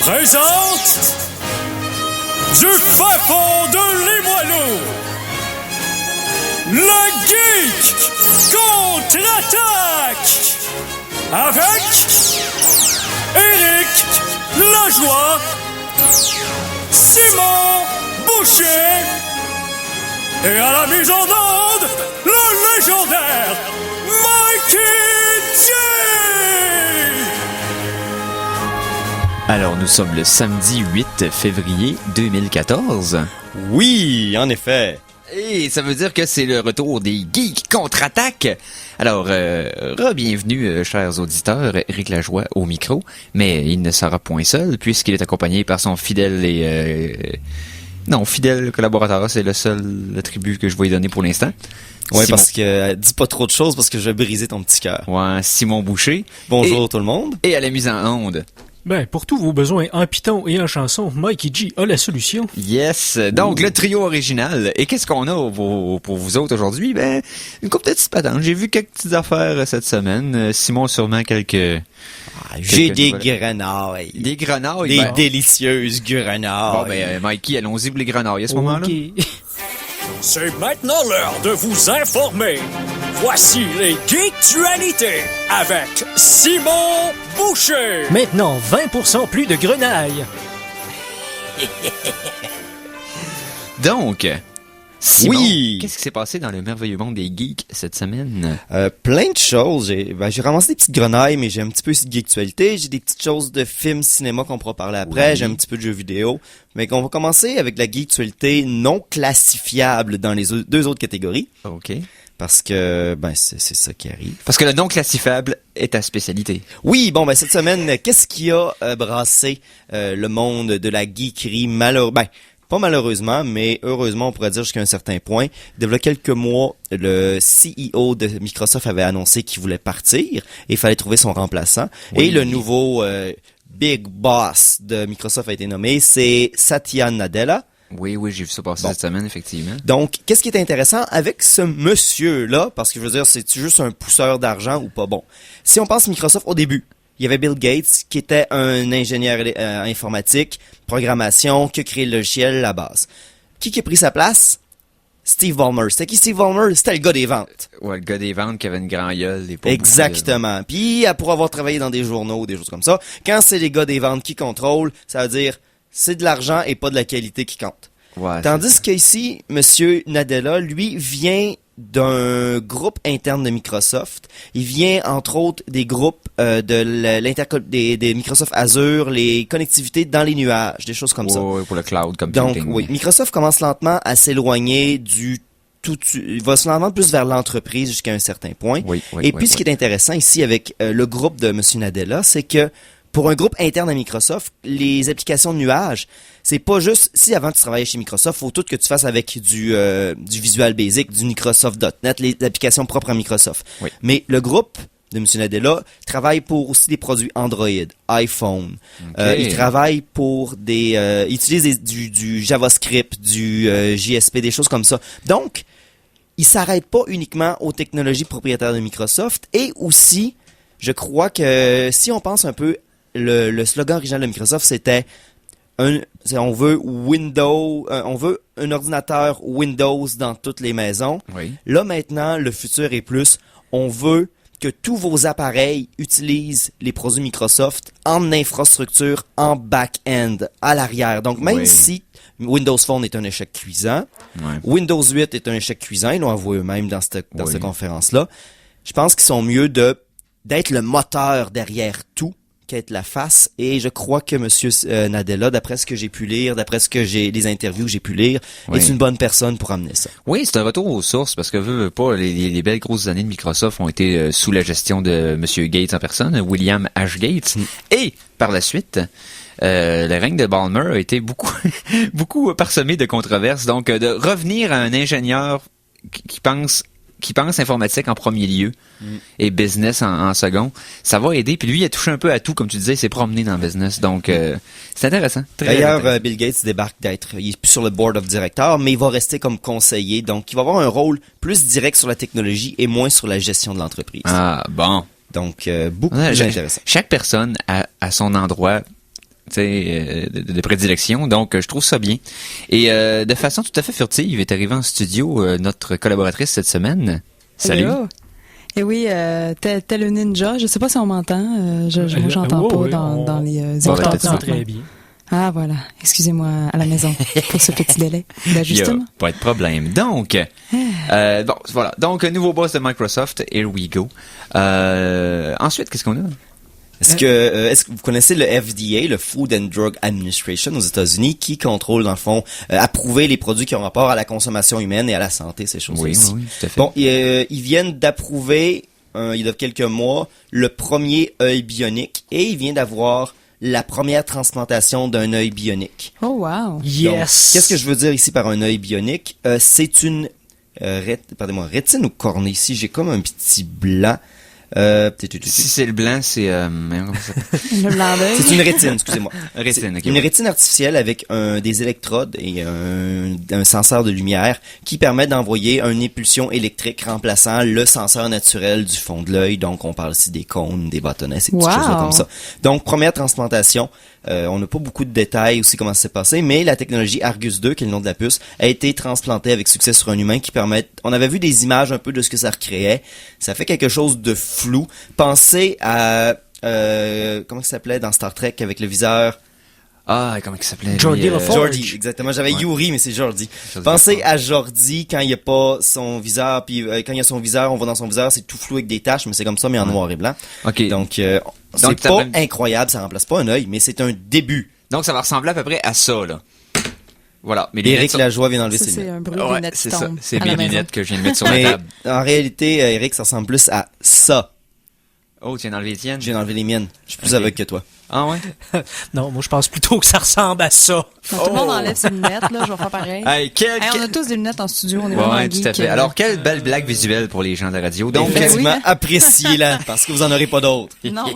présente du fin fond de Limoilou, le Geek contre-attaque avec Éric Lajoie, Simon Boucher et à la mise en onde, le légendaire Mikey J. Alors, nous sommes le samedi 8 février 2014. Oui, en effet. Et ça veut dire que c'est le retour des Geeks contre-attaque. Alors, bienvenue, chers auditeurs, Éric Lajoie au micro, mais il ne sera point seul, puisqu'il est accompagné par son fidèle fidèle collaborateur. C'est le seul attribut que je vais lui donner pour l'instant. Ouais, Simon. parce que dis pas trop de choses parce que je vais briser ton petit cœur. Ouais, Simon Boucher. Bonjour tout le monde. Et à la mise en onde. Ben, pour tous vos besoins en Python et en chanson, Mikey G a la solution. Yes! Donc, le trio original. Et qu'est-ce qu'on a pour vous autres aujourd'hui? Ben, une couple de petites patentes. J'ai vu quelques petites affaires cette semaine. Simon, sûrement quelques... J'ai des nouvelles. grenailles. Des grenailles? Des Ben, délicieuses grenailles. bon, ben, Mikey, allons-y pour les grenailles à ce moment-là. Ok. C'est maintenant l'heure de vous informer. Voici les Geektualités avec Simon Boucher. Maintenant, 20% plus de grenailles. Donc, Simon, Oui. qu'est-ce qui s'est passé dans le merveilleux monde des geeks cette semaine? Plein de choses. J'ai ramassé des petites grenailles, mais j'ai un petit peu aussi de geektualité. J'ai des petites choses de films, cinéma qu'on pourra parler après. Oui. J'ai un petit peu de jeux vidéo. Mais on va commencer avec la geektualité non classifiable dans les deux autres catégories. OK. Parce que, c'est ça qui arrive. Parce que le non classifiable est ta spécialité. Oui, cette semaine, qu'est-ce qui a brassé le monde de la geekerie pas malheureusement, mais heureusement, on pourrait dire jusqu'à un certain point. Il y a quelques mois, le CEO de Microsoft avait annoncé qu'il voulait partir et il fallait trouver son remplaçant. Oui. Et le nouveau Big Boss de Microsoft a été nommé, c'est Satya Nadella. Oui, j'ai vu ça passer Bon. cette semaine, effectivement. Donc, qu'est-ce qui est intéressant avec ce monsieur-là, parce que je veux dire, c'est-tu juste un pousseur d'argent ou pas? Bon, si on pense Microsoft au début, il y avait Bill Gates, qui était un ingénieur informatique, programmation, qui a créé le logiciel, la base. Qui a pris sa place? Steve Ballmer. C'était qui Steve Ballmer? C'était le gars des ventes. Ouais, le gars des ventes qui avait une grande gueule. Exactement. Puis, pour avoir travaillé dans des journaux, des choses comme ça, quand c'est les gars des ventes qui contrôlent, ça veut dire c'est de l'argent et pas de la qualité qui compte. Ouais, Tandis qu'ici, Monsieur Nadella, lui, vient d'un groupe interne de Microsoft. Il vient, entre autres, des groupes des Microsoft Azure, les connectivités dans les nuages, des choses comme ça. Ouais, pour le cloud Donc, computing. oui, Microsoft commence lentement à s'éloigner il va se lentement plus vers l'entreprise jusqu'à un certain point. Oui, Ce qui est intéressant ici avec le groupe de Monsieur Nadella, c'est que pour un groupe interne à Microsoft, les applications de nuage, c'est pas juste, si avant tu travaillais chez Microsoft, faut tout que tu fasses avec du Visual Basic, du Microsoft.NET, les applications propres à Microsoft. Oui. Mais le groupe de M. Nadella travaille pour aussi des produits Android, iPhone. Okay. Il travaille pour il utilise du JavaScript, du JSP, des choses comme ça. Donc, il s'arrête pas uniquement aux technologies propriétaires de Microsoft et aussi, je crois que si on pense un peu, le slogan original de Microsoft, c'était on veut on veut un ordinateur Windows dans toutes les maisons. Oui. Là, maintenant, le futur est plus, on veut que tous vos appareils utilisent les produits Microsoft en infrastructure, en back-end, à l'arrière. Donc, même si Windows Phone est un échec cuisant, Windows 8 est un échec cuisant, ils l'ont avoué eux-mêmes dans cette conférence-là, je pense qu'ils sont mieux d'être le moteur derrière tout qu'être la face. Et je crois que Monsieur Nadella, d'après ce que j'ai pu lire, les interviews que j'ai pu lire, est une bonne personne pour amener ça. Oui, c'est un retour aux sources parce que veux pas, les belles grosses années de Microsoft ont été sous la gestion de Monsieur Gates en personne, William H. Gates. Et par la suite, le règne de Ballmer a été beaucoup, beaucoup parsemé de controverses. Donc, de revenir à un ingénieur qui pense informatique en premier lieu et business en second, ça va aider. Puis lui, il a touché un peu à tout, comme tu disais, il s'est promené dans le business. Donc, c'est intéressant. D'ailleurs, Bill Gates débarque il est plus sur le board of directors, mais il va rester comme conseiller. Donc, il va avoir un rôle plus direct sur la technologie et moins sur la gestion de l'entreprise. Ah, bon. Donc, beaucoup plus intéressant. Chaque personne à son endroit de prédilection. Donc, je trouve ça bien. Et de façon tout à fait furtive est arrivée en studio notre collaboratrice cette semaine. Salut. Hello. Et oui, tel un ninja. Je sais pas si on m'entend. Moi, j'entends pas dans les écouteurs. Très bien. Ah, voilà. Excusez-moi à la maison pour ce petit délai d'ajustement. Pas de problème. Donc, bon, voilà. Donc, nouveau boss de Microsoft. Here we go. Ensuite, qu'est-ce qu'on a? Est-ce que vous connaissez le FDA, le Food and Drug Administration aux États-Unis, qui contrôle, dans le fond, approuver les produits qui ont rapport à la consommation humaine et à la santé, ces choses-ci? Oui, tout à fait. Bon, ils viennent d'approuver, il y a quelques mois, le premier œil bionique, et il vient d'avoir la première transplantation d'un œil bionique. Oh, wow. Yes! Donc, qu'est-ce que je veux dire ici par un œil bionique? C'est une rétine ou cornée? Ici, j'ai comme un petit blanc. Si c'est le blanc, c'est... comment ça s'appelle? Le blanc d'œil. C'est une rétine, excusez-moi. Rétine, ok. Une rétine artificielle avec des électrodes et un senseur de lumière qui permet d'envoyer une impulsion électrique remplaçant le senseur naturel du fond de l'œil. Donc, on parle ici des cônes, des bâtonnets, ces petites Wow. choses-là comme ça. Donc, première transplantation. On n'a pas beaucoup de détails aussi comment ça s'est passé, mais la technologie Argus 2, qui est le nom de la puce, a été transplantée avec succès sur un humain qui permet... On avait vu des images un peu de ce que ça recréait. Ça fait quelque chose de flou. Pensez à... comment ça s'appelait dans Star Trek avec le viseur... Ah, comment il s'appelait? Geordi lui, LaForge. Jordi, exactement. J'avais Ouais. Yuri, mais c'est Jordi. Jordi Pensez LaForge. à Jordi quand il n'y a pas son viseur, puis quand il y a son viseur, on va dans son viseur, c'est tout flou avec des taches, mais c'est comme ça, mais en noir et blanc. OK. Donc, c'est Donc, ça pas peut- incroyable, ça remplace pas un œil, mais c'est un début. Donc, ça va ressembler à peu près à ça, là. Voilà. Mais Éric Lajoie vient d'enlever Ça, ses c'est lunettes. un bruit de Ouais, lunettes qui c'est ça. tombe C'est à la mes maison. lunettes que je viens de mettre sur la Mais table. en réalité, Éric, ça ressemble plus à ça. Oh, tu viens d'enlever les tiennes? Je viens d'enlever les miennes. Je suis plus Ok. aveugle que toi. Ah ouais? Non, moi, je pense plutôt que ça ressemble à ça. Donc, tout le monde enlève ses lunettes, là. Je vais faire pareil. Hey, On a tous des lunettes en studio. On est Ouais, vraiment ouais, tout à geek, fait. Alors, quelle belle blague visuelle pour les gens de la radio. Donc, Ben oui, Effectivement, hein. appréciez-la, parce que vous en aurez pas d'autres. Non,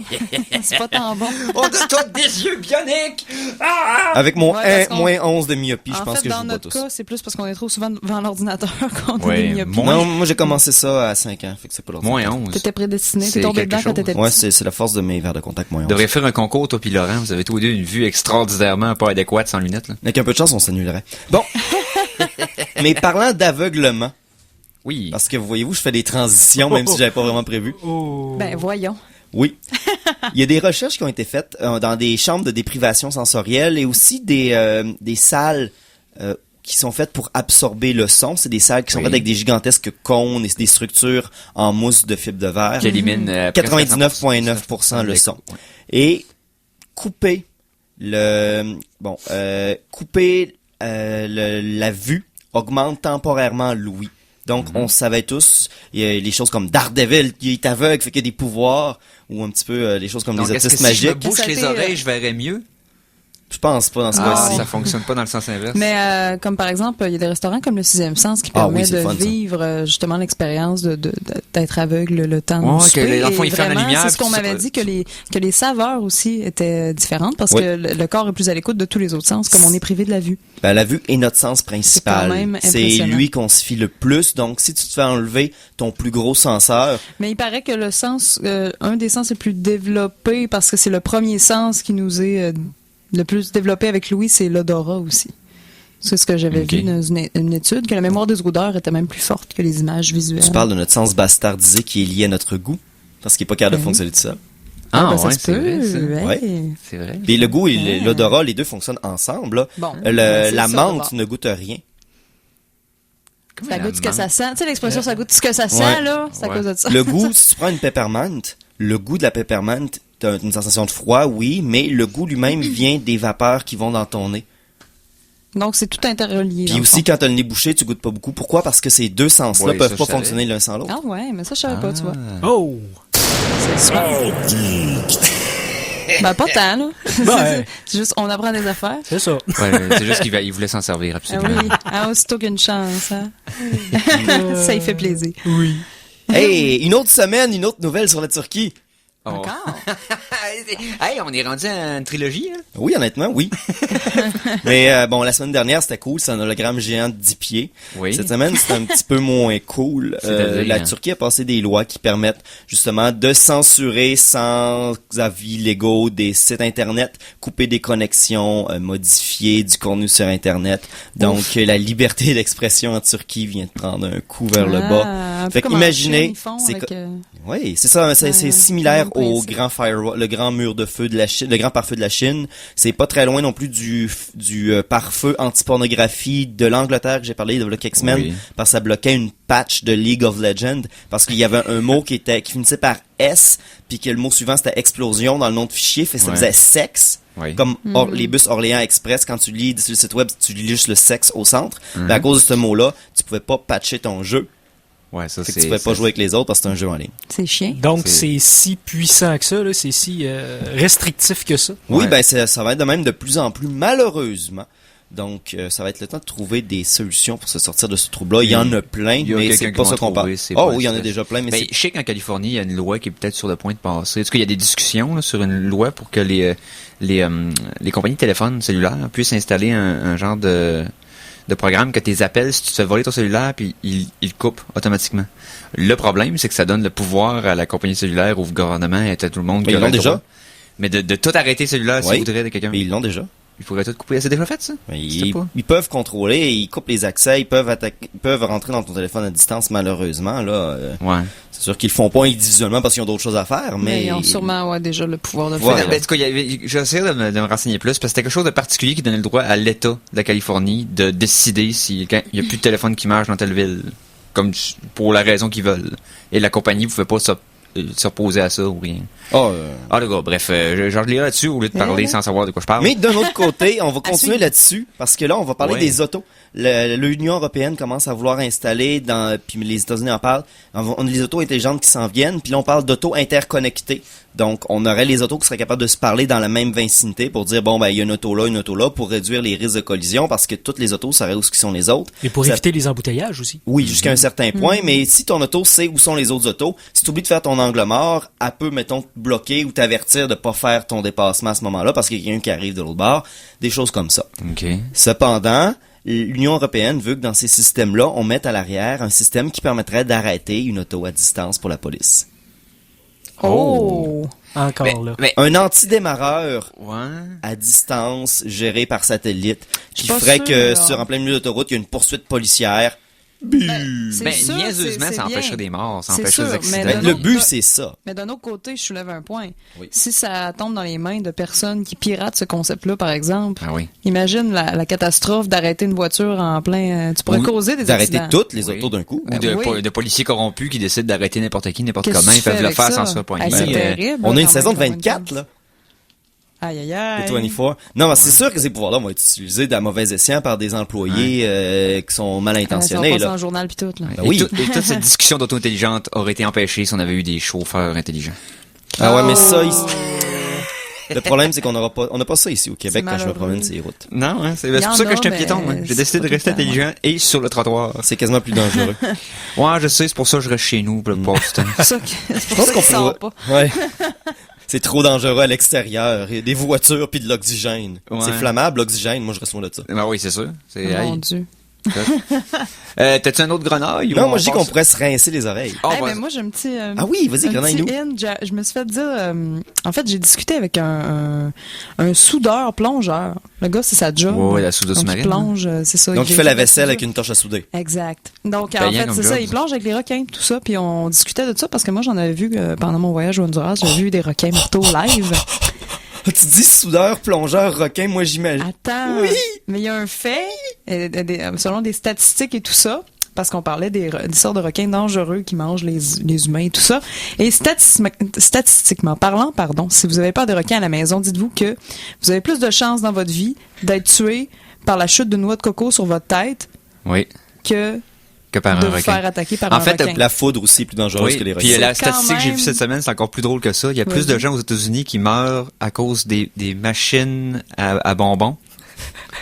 c'est pas tant bon. on a tous des yeux bioniques! Ah! Avec mon Ouais, parce qu'on- moins 11 de myopie, je En pense fait, que je dans joue pas notre tous. cas, c'est plus parce qu'on est trop souvent devant l'ordinateur qu'on a Ouais, des myopies. moi- Non, moi j'ai commencé ça à 5 ans, fait que c'est pas Moins l'ordinateur. 11. T'étais prédestiné, C'est t'es tombé quelque dedans quand chose. t'étais Ouais, petit. c'est la force de mes verres de contact moins On 11. devrait faire un concours, toi puis Laurent. Vous avez tous les deux une vue extraordinairement pas adéquate sans lunettes, là. Avec un peu de chance, on s'annulerait. Bon. Mais parlant d'aveuglement, Oui. parce que voyez-vous, je fais des transitions, même si j'avais pas vraiment prévu. Oh. Ben, voyons. Oui. Il y a des recherches qui ont été faites dans des chambres de déprivation sensorielle et aussi des salles qui sont faites pour absorber le son. C'est des salles qui sont Oui. faites avec des gigantesques cônes et des structures en mousse de fibre de verre. Qui élimine 99,9% le son. Ouais. Et couper la vue augmente temporairement l'ouïe. Donc, on savait tous, il y a les choses comme Daredevil, qui est aveugle, fait qu'il y a des pouvoirs, ou un petit peu les choses comme Donc, les est-ce que autistes si je me magiques. bouche Ça a les été, oreilles, je verrais mieux? Je pense pas dans ce Ah, cas-ci. ça fonctionne pas dans le sens inverse. Mais comme par exemple, il y a des restaurants comme le Sixième Sens qui Ah permet oui, c'est de fun, ça. vivre justement l'expérience d'être aveugle le temps Ouais, du souper. que les enfants, Et ils ferment la vraiment, lumière, c'est ce qu'on puis m'avait ça- dit que les saveurs aussi étaient différentes parce Oui. que le corps est plus à l'écoute de tous les autres sens, comme on est privé de la vue. Ben, la vue est notre sens principal. C'est quand même C'est impressionnant. lui qu'on se fie le plus. Donc, si tu te fais enlever ton plus gros senseur, Mais il paraît que le sens, un des sens les plus développés, parce que c'est le premier sens qui nous est le plus développé avec Louis, c'est l'odorat aussi. C'est ce que j'avais Ok. vu dans une étude, que la mémoire des odeurs était même plus forte que les images visuelles. tu parles de notre sens bastardisé qui est lié à notre goût. Parce qu'il est pas capable de Mhm. fonctionner tout seul. Ah, ben, ça ouais, se c'est peut. vrai, ça. Ouais. Ouais. C'est vrai. Puis le goût et Ah. l'odorat, les deux fonctionnent ensemble. Là. Bon. La C'est ça, menthe d'abord. ne goûte rien. Ça goûte ce que menthe. ça sent. Tu sais l'expression ça goûte ce que ça sent, Ouais. là? C'est à Ouais. cause de ça. Le goût, si tu prends une peppermint, le goût de la peppermint, t'as une sensation de froid, oui, mais le goût lui-même vient des vapeurs qui vont dans ton nez. Donc, c'est tout interrelié. dans Puis le aussi, fond. quand t'as le nez bouché, tu goûtes pas beaucoup. Pourquoi? Parce que ces deux sens-là Ouais, ça, peuvent je pas savais. fonctionner l'un sans l'autre. Ah ouais, mais ça, je savais pas, tu vois. Oh! C'est super. Ben, pas tant, là. Ouais. C'est juste, on apprend des affaires. C'est ça. Ouais, c'est juste qu'il voulait s'en servir, Ah absolument. oui, ah, aussitôt qu'une chance, hein. Ça y fait plaisir. Oui. Hey, une autre semaine, une autre nouvelle sur la Turquie. Oh. Encore? Hey, on est rendu à une trilogie, hein? Oui, honnêtement, oui. Mais bon, la semaine dernière, c'était cool. C'est un hologramme géant de 10 pieds. Oui. Cette semaine, c'est un petit peu moins cool. C'est-à-dire, La hein? Turquie a passé des lois qui permettent justement de censurer sans avis légaux des sites Internet, couper des connexions, modifier du contenu sur Internet. Donc, la liberté d'expression en Turquie vient de prendre un coup vers le bas. Un peu Fait comme en qu'imaginez, Chine, ils font c'est avec, Oui, c'est ça, c'est Ouais, similaire même au principe. grand firewall, le grand mur de feu de la Chine, le grand pare-feu de la Chine. C'est pas très loin non plus du pare-feu anti-pornographie de l'Angleterre que j'ai parlé de quelques semaines, Oui. parce que ça bloquait une patch de League of Legends, parce qu'il y avait un mot qui finissait par S, puis que le mot suivant c'était explosion dans le nom de fichier, fait que ça Ouais. faisait sexe. Oui. Comme les bus Orléans Express, quand tu lis sur le site web, tu lis juste le sexe au centre. Mais à cause de ce mot-là, tu pouvais pas patcher ton jeu. Ouais, ça, Fait que tu pouvais pas jouer avec les autres parce que c'est un jeu en ligne. C'est chiant. Donc, C'est- c'est si puissant que ça, là, c'est si restrictif que ça. Oui, Ouais. ben ça va être de même de plus en plus, malheureusement. Donc, ça va être le temps de trouver des solutions pour se sortir de ce trouble-là. Il y en a plein, Il y a mais quelqu'un c'est qui pas va ça en qu'on parle. trouver, c'est Oh pas oui, il y en a stress. déjà plein, mais Ben, je sais qu'en Californie, il y a une loi qui est peut-être sur le point de passer. En tout cas, il y a des discussions là, sur une loi pour que les compagnies de téléphone cellulaires puissent installer un genre de programme que tes appels, si tu te fais voler ton cellulaire, puis il coupe automatiquement. Le problème, c'est que ça donne le pouvoir à la compagnie cellulaire, au gouvernement et à tout le monde. Mais qui ils aurait l'ont le déjà. droit. Mais de tout arrêter cellulaire Oui. s'ils voudraient de quelqu'un. mais ils l'ont déjà. Il faudrait tout couper. C'est déjà fait, ça? Ben, Je sais pas. ils peuvent contrôler, ils coupent les accès, ils peuvent rentrer dans ton téléphone à distance, malheureusement. Là, Ouais. c'est sûr qu'ils le font pas individuellement parce qu'ils ont d'autres choses à faire, mais... Mais ils ont sûrement déjà le pouvoir de le Voilà. faire. Ben, en tout cas, j'essaie de me renseigner plus, parce que c'était quelque chose de particulier qui donnait le droit à l'État de la Californie de décider si quand il n'y a plus de téléphone qui marche dans telle ville, comme pour la raison qu'ils veulent. Et la compagnie ne pouvait pas s'opposer à ça ou rien. Ah, le gars, bref, je relis là-dessus au lieu de parler sans savoir de quoi je parle. Mais d'un autre côté, on va continuer suivre. là-dessus, parce que là, on va parler Ouais. des autos. L'Union européenne commence à vouloir installer, puis les États-Unis en parlent, on a les autos intelligentes qui s'en viennent, puis là, on parle d'autos interconnectées. Donc, on aurait les autos qui seraient capables de se parler dans la même vicinité pour dire, bon, ben, il y a une auto là, pour réduire les risques de collision, parce que toutes les autos seraient où sont les autres. Et pour Ça- éviter les embouteillages aussi. Oui, jusqu'à un certain point, mais si ton auto sait où sont les autres autos, si tu oublies de faire ton angle mort, elle peut, mettons, te bloquer ou t'avertir de pas faire ton dépassement à ce moment-là parce qu'il y a quelqu'un qui arrive de l'autre bord, des choses comme ça. OK. Cependant, l'Union européenne veut que dans ces systèmes-là, on mette à l'arrière un système qui permettrait d'arrêter une auto à distance pour la police. Oh! Encore là. Mais, Un antidémarreur ouais. à distance géré par satellite qui suis pas ferait que sûre. sur en plein milieu d'autoroute, il y a une poursuite policière. C'est Ben, sûr, niaiseusement, c'est ça bien. empêcherait des morts, ça C'est empêcherait des sûr, accidents. mais Ben, d'un le autre- but, c'est ça. Mais d'un autre côté, je soulève un point. Oui. Si ça tombe dans les mains de personnes qui piratent ce concept-là, par exemple, Ah oui. imagine la catastrophe d'arrêter une voiture en plein... tu pourrais Ou causer des d'arrêter accidents. toutes les Oui. autos d'un coup. Ou de, oui. de policiers corrompus qui décident d'arrêter n'importe qui, n'importe Qu'est-ce comment. que Ils tu fais peuvent le avec faire ça? sans se faire poigner. Hey, c'est Ben, terrible. On a là, une quand saison de même, 24, là. Aïe, aïe, aïe. De 24. Non, mais c'est sûr que ces pouvoirs-là vont être utilisés d'un mauvais escient par des employés qui sont mal intentionnés. Ça va passer là. dans le journal pis tout, là. Ben oui. Et toute cette discussion d'auto intelligente aurait été empêchée si on avait eu des chauffeurs intelligents. Ah ouais, mais ça, Oh. le problème, c'est qu'on n'a pas ça ici au Québec C'est quand je me malheureux. promène ces routes. Non, hein, c'est Il y pour en ça que a, j'étais mais piéton. Hein. J'ai c'est décidé pas de rester tout le temps, intelligent et sur le trottoir. C'est quasiment plus dangereux. Ouais, je sais, c'est pour ça que je reste chez nous pour le plupart du temps. C'est ça que- c'est pour ça qu'il sort pas. Ouais. C'est trop dangereux à l'extérieur. Il y a des voitures puis de l'oxygène. Ouais. C'est flammable, l'oxygène. Moi, je reste loin de ça. Ben oui, c'est sûr. C'est, Mon hey. Dieu. T'as-tu un autre grenaille? Non, ou moi, on je dis passe? qu'on pourrait se rincer les oreilles. Oh, Hey, vas-y. mais moi, j'ai un petit... Ah oui, vas-y, un grenaille-nous. petit je me suis fait dire... en fait, j'ai discuté avec un soudeur plongeur. Le gars, c'est sa job. Ouais, la soudeuse Donc, il sous-marine, plonge, c'est ça. Donc, il fait la vaisselle avec une torche à souder. Exact. Donc, en Payant fait, comme c'est job, ça. Il ça. plonge avec les requins, tout ça. Puis on discutait de ça parce que moi, j'en avais vu pendant mon voyage au Honduras. J'ai vu des requins marteaux live. Ah, tu dis soudeur, plongeur, requin, moi, j'imagine. Attends. Oui. Mais il y a un fait, selon des statistiques et tout ça, parce qu'on parlait des sortes de requins dangereux qui mangent les humains et tout ça. Et statistiquement parlant, si vous avez peur des requins à la maison, dites-vous que vous avez plus de chances dans votre vie d'être tué par la chute de noix de coco sur votre tête Oui, que par de un vous requin. faire attaquer par En un fait, requin. La foudre aussi est plus dangereuse Oui, que les puis requins. la C'est quand statistique que j'ai même- vue cette semaine, c'est encore plus drôle que ça. Il y a plus de gens aux États-Unis qui meurent à cause des machines à bonbons,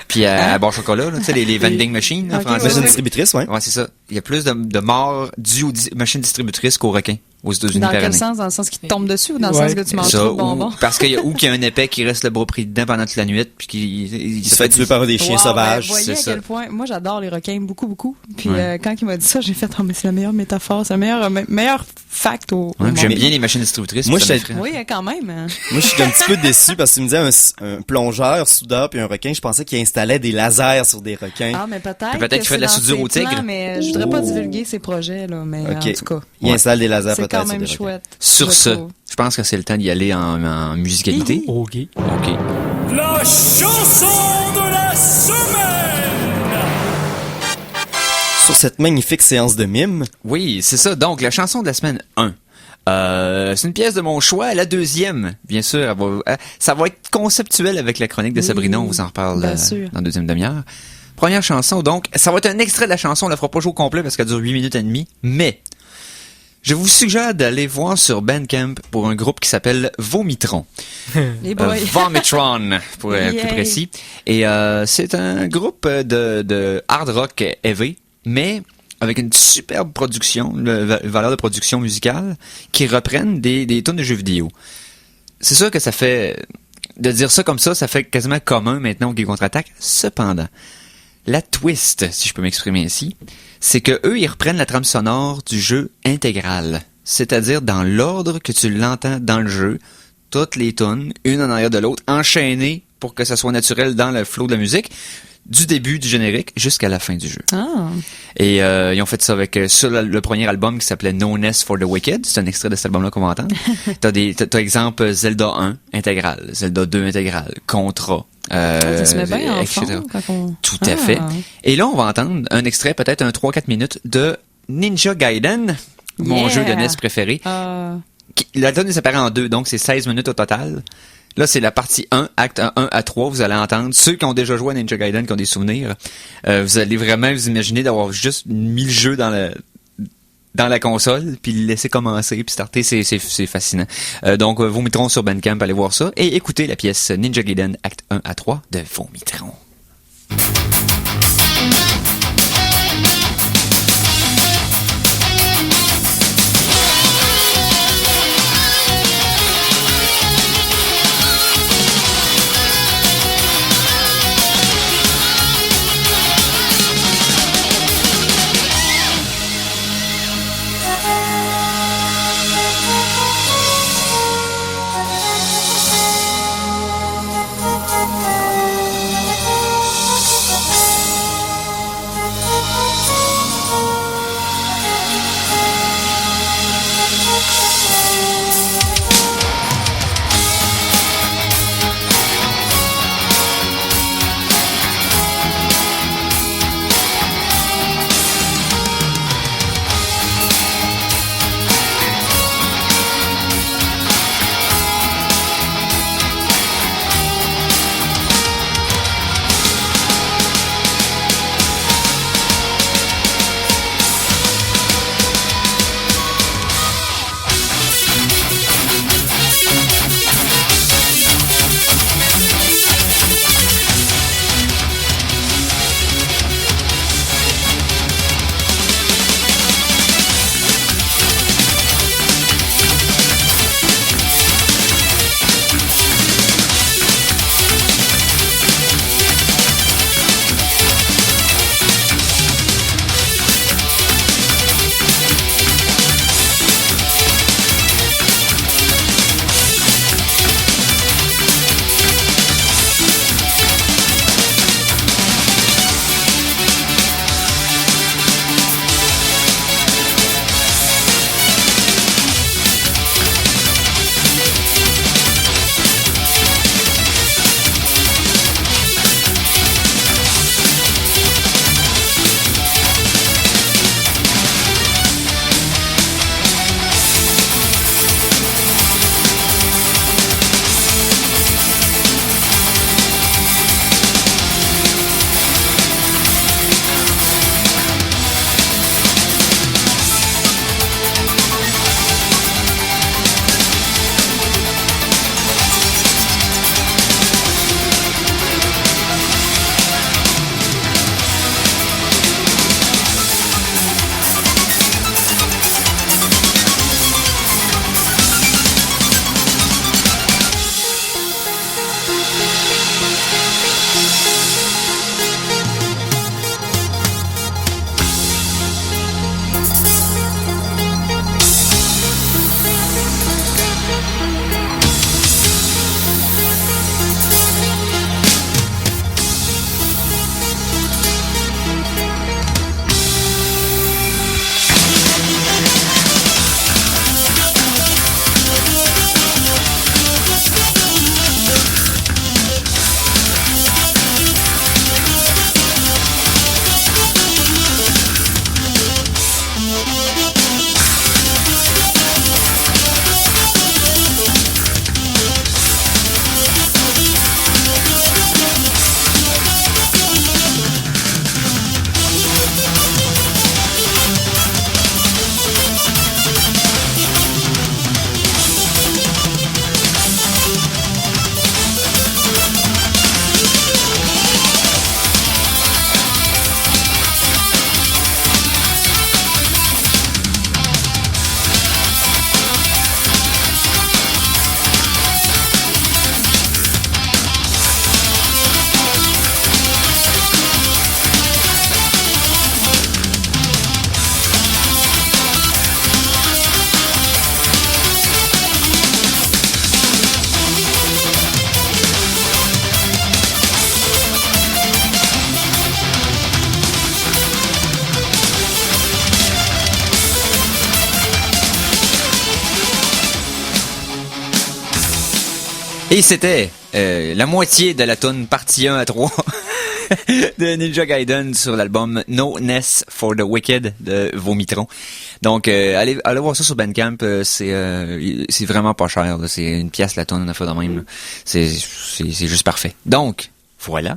puis à bon chocolat, là, tu sais, les vending machines, là, Ok, français. C'est une ouais. distributrice, ouais. Ouais, c'est ça. Il y a plus de morts dues aux machines distributrices qu'aux requins. aux États-Unis Dans par quel année. sens? Dans le sens qu'il te tombe dessus ou dans le Ouais. sens que tu manges Ça, trop de bonbons? parce qu'il y a qu'il y a un épais qui reste le bras pris dedans pendant toute la nuit, puis Il se fait tuer par des chiens Wow, sauvages. ben, voyez c'est à ça. quel point. Moi, j'adore les requins beaucoup, beaucoup. Puis Ouais. quand il m'a dit ça, j'ai fait, oh, mais c'est la meilleure métaphore, c'est le meilleur fact au Ouais, monde. j'aime bien les machines distributrices. Moi, puis ça j'étais- m'effraie. Oui, quand même. Hein. Moi, je suis un petit peu déçu parce que tu me disais un plongeur, soudeur puis un requin. Je pensais qu'il installait des lasers sur des requins. Ah, mais peut-être. Peut-être que qu'il fait de la c'est dans soudure ses au tigre. plans, mais je voudrais pas Oh. divulguer ses projets, là. Mais Ok. en tout cas, Il installe des lasers c'est peut-être quand sur même des requins. chouette. Sur je ce, trouve. je pense que c'est le temps d'y aller en musicalité. OK. OK. La chanson de la semaine. Sur cette magnifique séance de mime, Oui, c'est ça. Donc, la chanson de la semaine 1. C'est une pièce de mon choix. La deuxième, bien sûr, ça va être conceptuel avec la chronique de Oui, Sabrina. On vous en reparle bien sûr. dans la deuxième demi-heure. Première chanson, donc, ça va être un extrait de la chanson. On la fera pas jouer au complet parce qu'elle dure 8 minutes et demie. Mais, je vous suggère d'aller voir sur Bandcamp pour un groupe qui s'appelle Vomitron. Les boys. Vomitron, pour être plus Yay. précis. Et c'est un groupe de hard rock heavy, mais avec une superbe production, valeur de production musicale, qui reprennent des tunes de jeux vidéo. C'est sûr que ça fait... De dire ça comme ça fait quasiment commun maintenant au Geek Contre-Attaque. Cependant, la twist, si je peux m'exprimer ainsi, c'est que eux, ils reprennent la trame sonore du jeu intégral. C'est-à-dire dans l'ordre que tu l'entends dans le jeu, toutes les tunes, une en arrière de l'autre, enchaînées pour que ça soit naturel dans le flow de la musique, du début du générique jusqu'à la fin du jeu. Ah. Et ils ont fait ça avec sur le premier album qui s'appelait No Nest for the Wicked. C'est un extrait de cet album-là qu'on va entendre. T'as exemple Zelda 1 intégral, Zelda 2 intégral, Contra. Ça se met bien en etc. fond quand on... Tout à fait. Et là, on va entendre un extrait, peut-être un 3-4 minutes, de Ninja Gaiden, mon Yeah. jeu de NES préféré. La tonne est séparée en deux, donc c'est 16 minutes au total. Là, c'est la partie 1, acte 1 à 3, vous allez entendre. Ceux qui ont déjà joué à Ninja Gaiden, qui ont des souvenirs, vous allez vraiment vous imaginer d'avoir juste mis le jeu dans la console, puis le laisser commencer, puis starter, c'est fascinant. Donc, Vomitron sur Bandcamp, allez voir ça, et écoutez la pièce Ninja Gaiden, acte 1 à 3 de Vomitron. Et c'était la moitié de la tune partie 1 à 3 de Ninja Gaiden sur l'album No Ness for the Wicked de Vomitron. Donc allez voir ça sur Bandcamp, c'est vraiment pas cher, là. C'est une pièce la tonne, on a fait de même, là. C'est juste parfait. Donc voilà.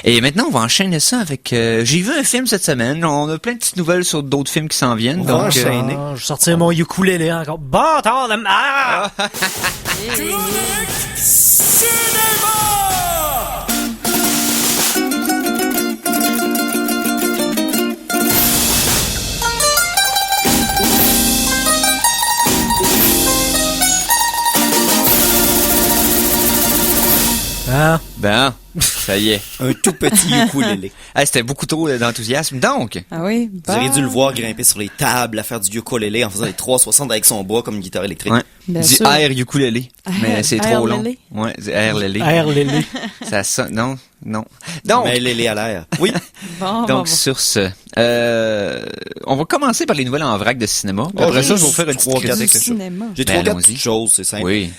Et maintenant on va enchaîner ça avec j'ai vu un film cette semaine, on a plein de petites nouvelles sur d'autres films qui s'en viennent. On va Donc enchaîner. Je vais sortir mon ukulélé encore. Bâtard de ah! Chronique Cinéma! Ah, Ben, ça y est. Un tout petit ukulélé. Hey, c'était beaucoup trop d'enthousiasme. Donc, Ah oui. Vous auriez dû le voir grimper sur les tables, à faire du ukulélé en faisant les 360 avec son bras comme une guitare électrique. ouais, Bien du sûr. air ukulélé, mais c'est trop long. Air-lélé. Ouais, du air lélé. air lélé. Ça sonne, non. Donc, Mais lélé à l'air. Oui. Bon, donc sur ce, on va commencer par les nouvelles en vrac de cinéma. Puis après ça, je vais vous faire une petite Trois, quatre, critique. cinéma. J'ai Ben, trois quatre allons-y. petites choses, c'est simple. Oui.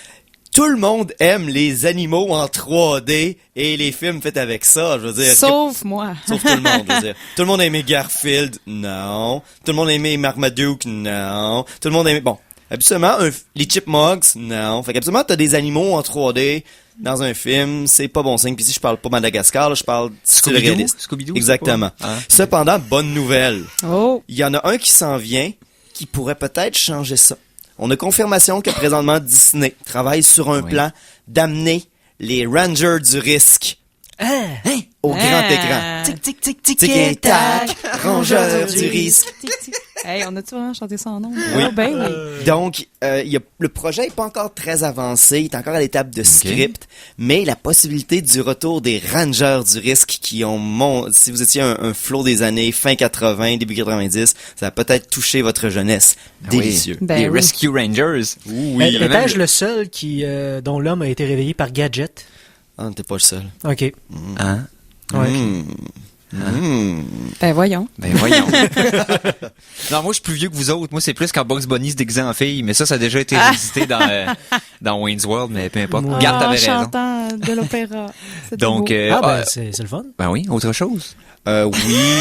Tout le monde aime les animaux en 3D et les films faits avec ça, je veux dire. Sauf moi. Sauf tout le monde, je veux dire. Tout le monde a aimé Garfield, non. Tout le monde a aimé Marmaduke, non. Tout le monde a aimé... Bon, habituellement, les Chipmunks, non. Fait qu'habituellement, t'as des animaux en 3D dans un film, c'est pas bon signe. Puis si je parle pas Madagascar, là, je parle style Scooby-Doo? réaliste. Scooby-Doo, Exactement. c'est pas? Ah. Cependant, bonne nouvelle. Oh. Il y en a un qui s'en vient qui pourrait peut-être changer ça. On a confirmation que présentement Disney travaille sur un Oui. plan d'amener les Rangers du risque au grand écran. Tic, tic, tic, tic, Tic et tac, rangeurs du risque. Tic, tic. Hey, on a-tu vraiment chanté ça en nom? Oui. Ah, ben oui. Donc, le projet est pas encore très avancé, il est encore à l'étape de script, mais la possibilité du retour des Rangers du risque qui ont si vous étiez un flow des années fin 80, début 90, ça a peut-être touché votre jeunesse. Délicieux. Oui. Ben les oui. Rescue Rangers. Oui. Il y avait même Étais-je le seul dont l'homme a été réveillé par Gadget? Ah, t'es pas le seul. OK. Hein? Ouais. Ben voyons. Ben voyons. Non, moi je suis plus vieux que vous autres. Moi c'est plus quand Bugs Bunny se déguisait en fille, mais ça a déjà été revisité dans Wayne's World, mais peu importe. Garde t'avais raison. Chantant de l'opéra. C'était Donc beau. C'est le fun. ben oui, autre chose. Oui,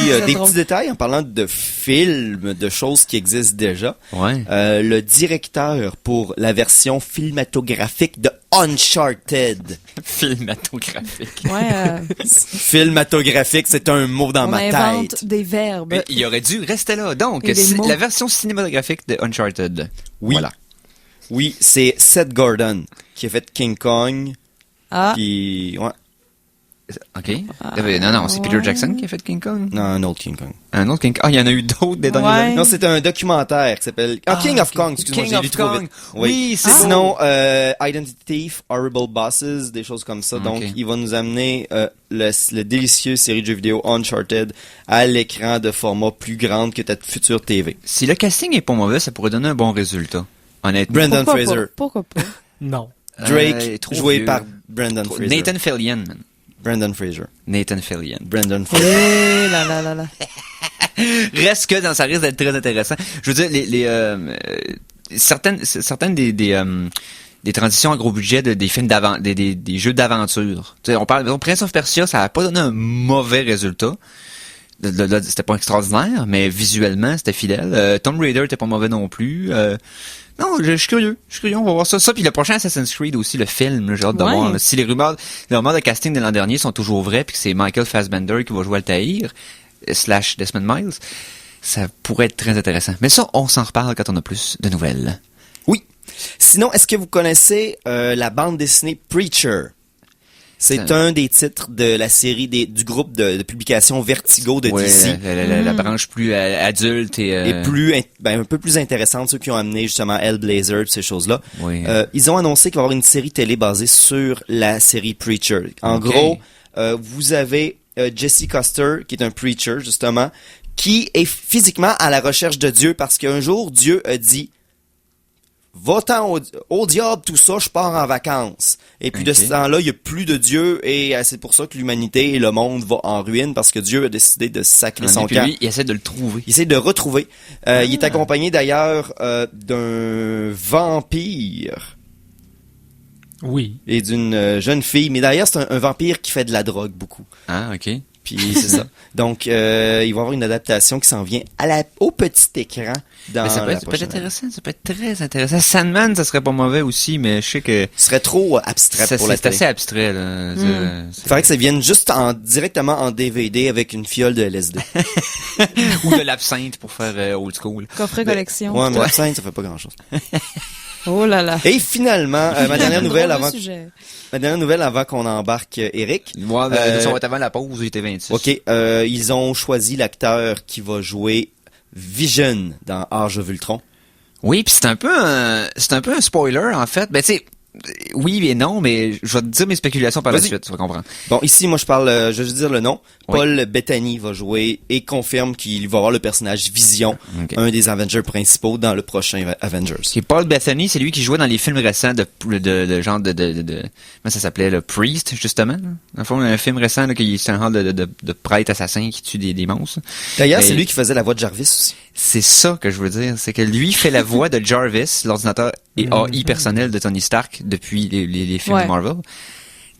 C'est des drôle. petits détails en parlant de films, de choses qui existent déjà. Ouais. Le directeur pour la version cinématographique de Uncharted. Cinématographique. Ouais, Cinématographique, c'est un mot dans on ma invente tête. des verbes. Mais il aurait dû rester là. Donc, Et des mots. la version cinématographique de Uncharted. Oui. Voilà. Oui, c'est Seth Gordon qui a fait King Kong. Ah, Qui... Ouais. OK. Non, c'est Peter ouais. Jackson qui a fait King Kong. Non, un autre King Kong. Un autre King Kong. Ah, il y en a eu d'autres des dernières Ouais. années. Non, c'est un documentaire qui s'appelle... King of Kong, excuse-moi, King j'ai of lu trop Kong. vite. Oui, c'est Sinon, Identity Thief, Horrible Bosses, des choses comme ça. Ok. Donc, il va nous amener le délicieux série de jeux vidéo Uncharted à l'écran de format plus grande que ta future TV. Si le casting est pas mauvais, ça pourrait donner un bon résultat. Honnêtement. Brandon pourquoi Fraser. pas? Pourquoi pas? Non. Drake, Trop joué vieux. par Brandon Fraser. Nathan Fillion, man. Brandon Fraser. Nathan Fillion. Brandon Fraser. Eh là là là là. Reste que ça risque d'être très intéressant. Je veux dire, certaines des transitions à gros budget des films des jeux d'aventure. Tu sais, on parle, Prince of Persia, ça a pas donné un mauvais résultat. Là, c'était pas extraordinaire, mais visuellement, c'était fidèle. Tomb Raider était pas mauvais non plus. Non, je suis curieux. On va voir ça. Ça, puis le prochain Assassin's Creed aussi, le film, là, j'ai hâte de Ouais. voir. Là. Si les rumeurs de casting de l'an dernier sont toujours vraies, puis que c'est Michael Fassbender qui va jouer Altaïr, / Desmond Miles, ça pourrait être très intéressant. Mais ça, on s'en reparle quand on a plus de nouvelles. Oui. Sinon, est-ce que vous connaissez la bande dessinée Preacher? C'est Ça- un des titres de la série du groupe de publication Vertigo de Ouais, DC. la branche plus adulte et... Et un peu plus intéressante, ceux qui ont amené justement Hellblazer, ces choses-là. Oui. Ils ont annoncé qu'il va y avoir une série télé basée sur la série Preacher. En Ok. gros, vous avez Jesse Custer, qui est un preacher, justement, qui est physiquement à la recherche de Dieu parce qu'un jour, Dieu a dit va-t'en au diable, tout ça, je pars en vacances. Et puis de Ok. ce temps-là, il n'y a plus de Dieu et c'est pour ça que l'humanité et le monde va en ruine parce que Dieu a décidé de sacrer son puis camp. lui, il essaie de le trouver. Il essaie de retrouver. Il est accompagné d'ailleurs d'un vampire. Oui. et d'une jeune fille. Mais d'ailleurs, c'est un vampire qui fait de la drogue beaucoup. Ah, OK. Puis c'est ça. Donc, il va y avoir une adaptation qui s'en vient au petit écran dans Mais ça peut la être prochaine année. intéressant, ça peut être très intéressant. Sandman, ça serait pas mauvais aussi, mais je sais que Ce serait trop abstrait pour la c'est télé. assez abstrait, là. Il faudrait que ça vienne juste directement en DVD avec une fiole de LSD. Ou de l'absinthe pour faire old school. Coffret collection. Ouais, mais l'absinthe, ça fait pas grand-chose. Oh là là. Et finalement, ma dernière nouvelle Drôle de avant sujet. ma dernière nouvelle avant qu'on embarque Eric. Moi, ça va être avant la pause, il était 26. OK, ils ont choisi l'acteur qui va jouer Vision dans Age of Ultron. Oui, puis c'est un peu un spoiler, en fait. Ben, tu sais, oui et non, mais je vais te dire mes spéculations par la Vas-y. suite, tu vas comprendre. Bon, ici, moi, je parle, je vais juste dire le nom. Oui. Paul Bettany va jouer et confirme qu'il va avoir le personnage Vision, Ok. un des Avengers principaux dans le prochain Avengers. C'est Paul Bettany, c'est lui qui jouait dans les films récents de genre de comment ça s'appelait, le Priest, justement. Là. Dans le fond, un film récent, là, qui c'est un genre de prêtre assassin qui tue des monstres. D'ailleurs, c'est Mais- lui qui faisait la voix de Jarvis aussi. C'est ça que je veux dire, c'est que lui fait la voix de Jarvis, l'ordinateur et AI personnel de Tony Stark depuis les films Ouais. de Marvel.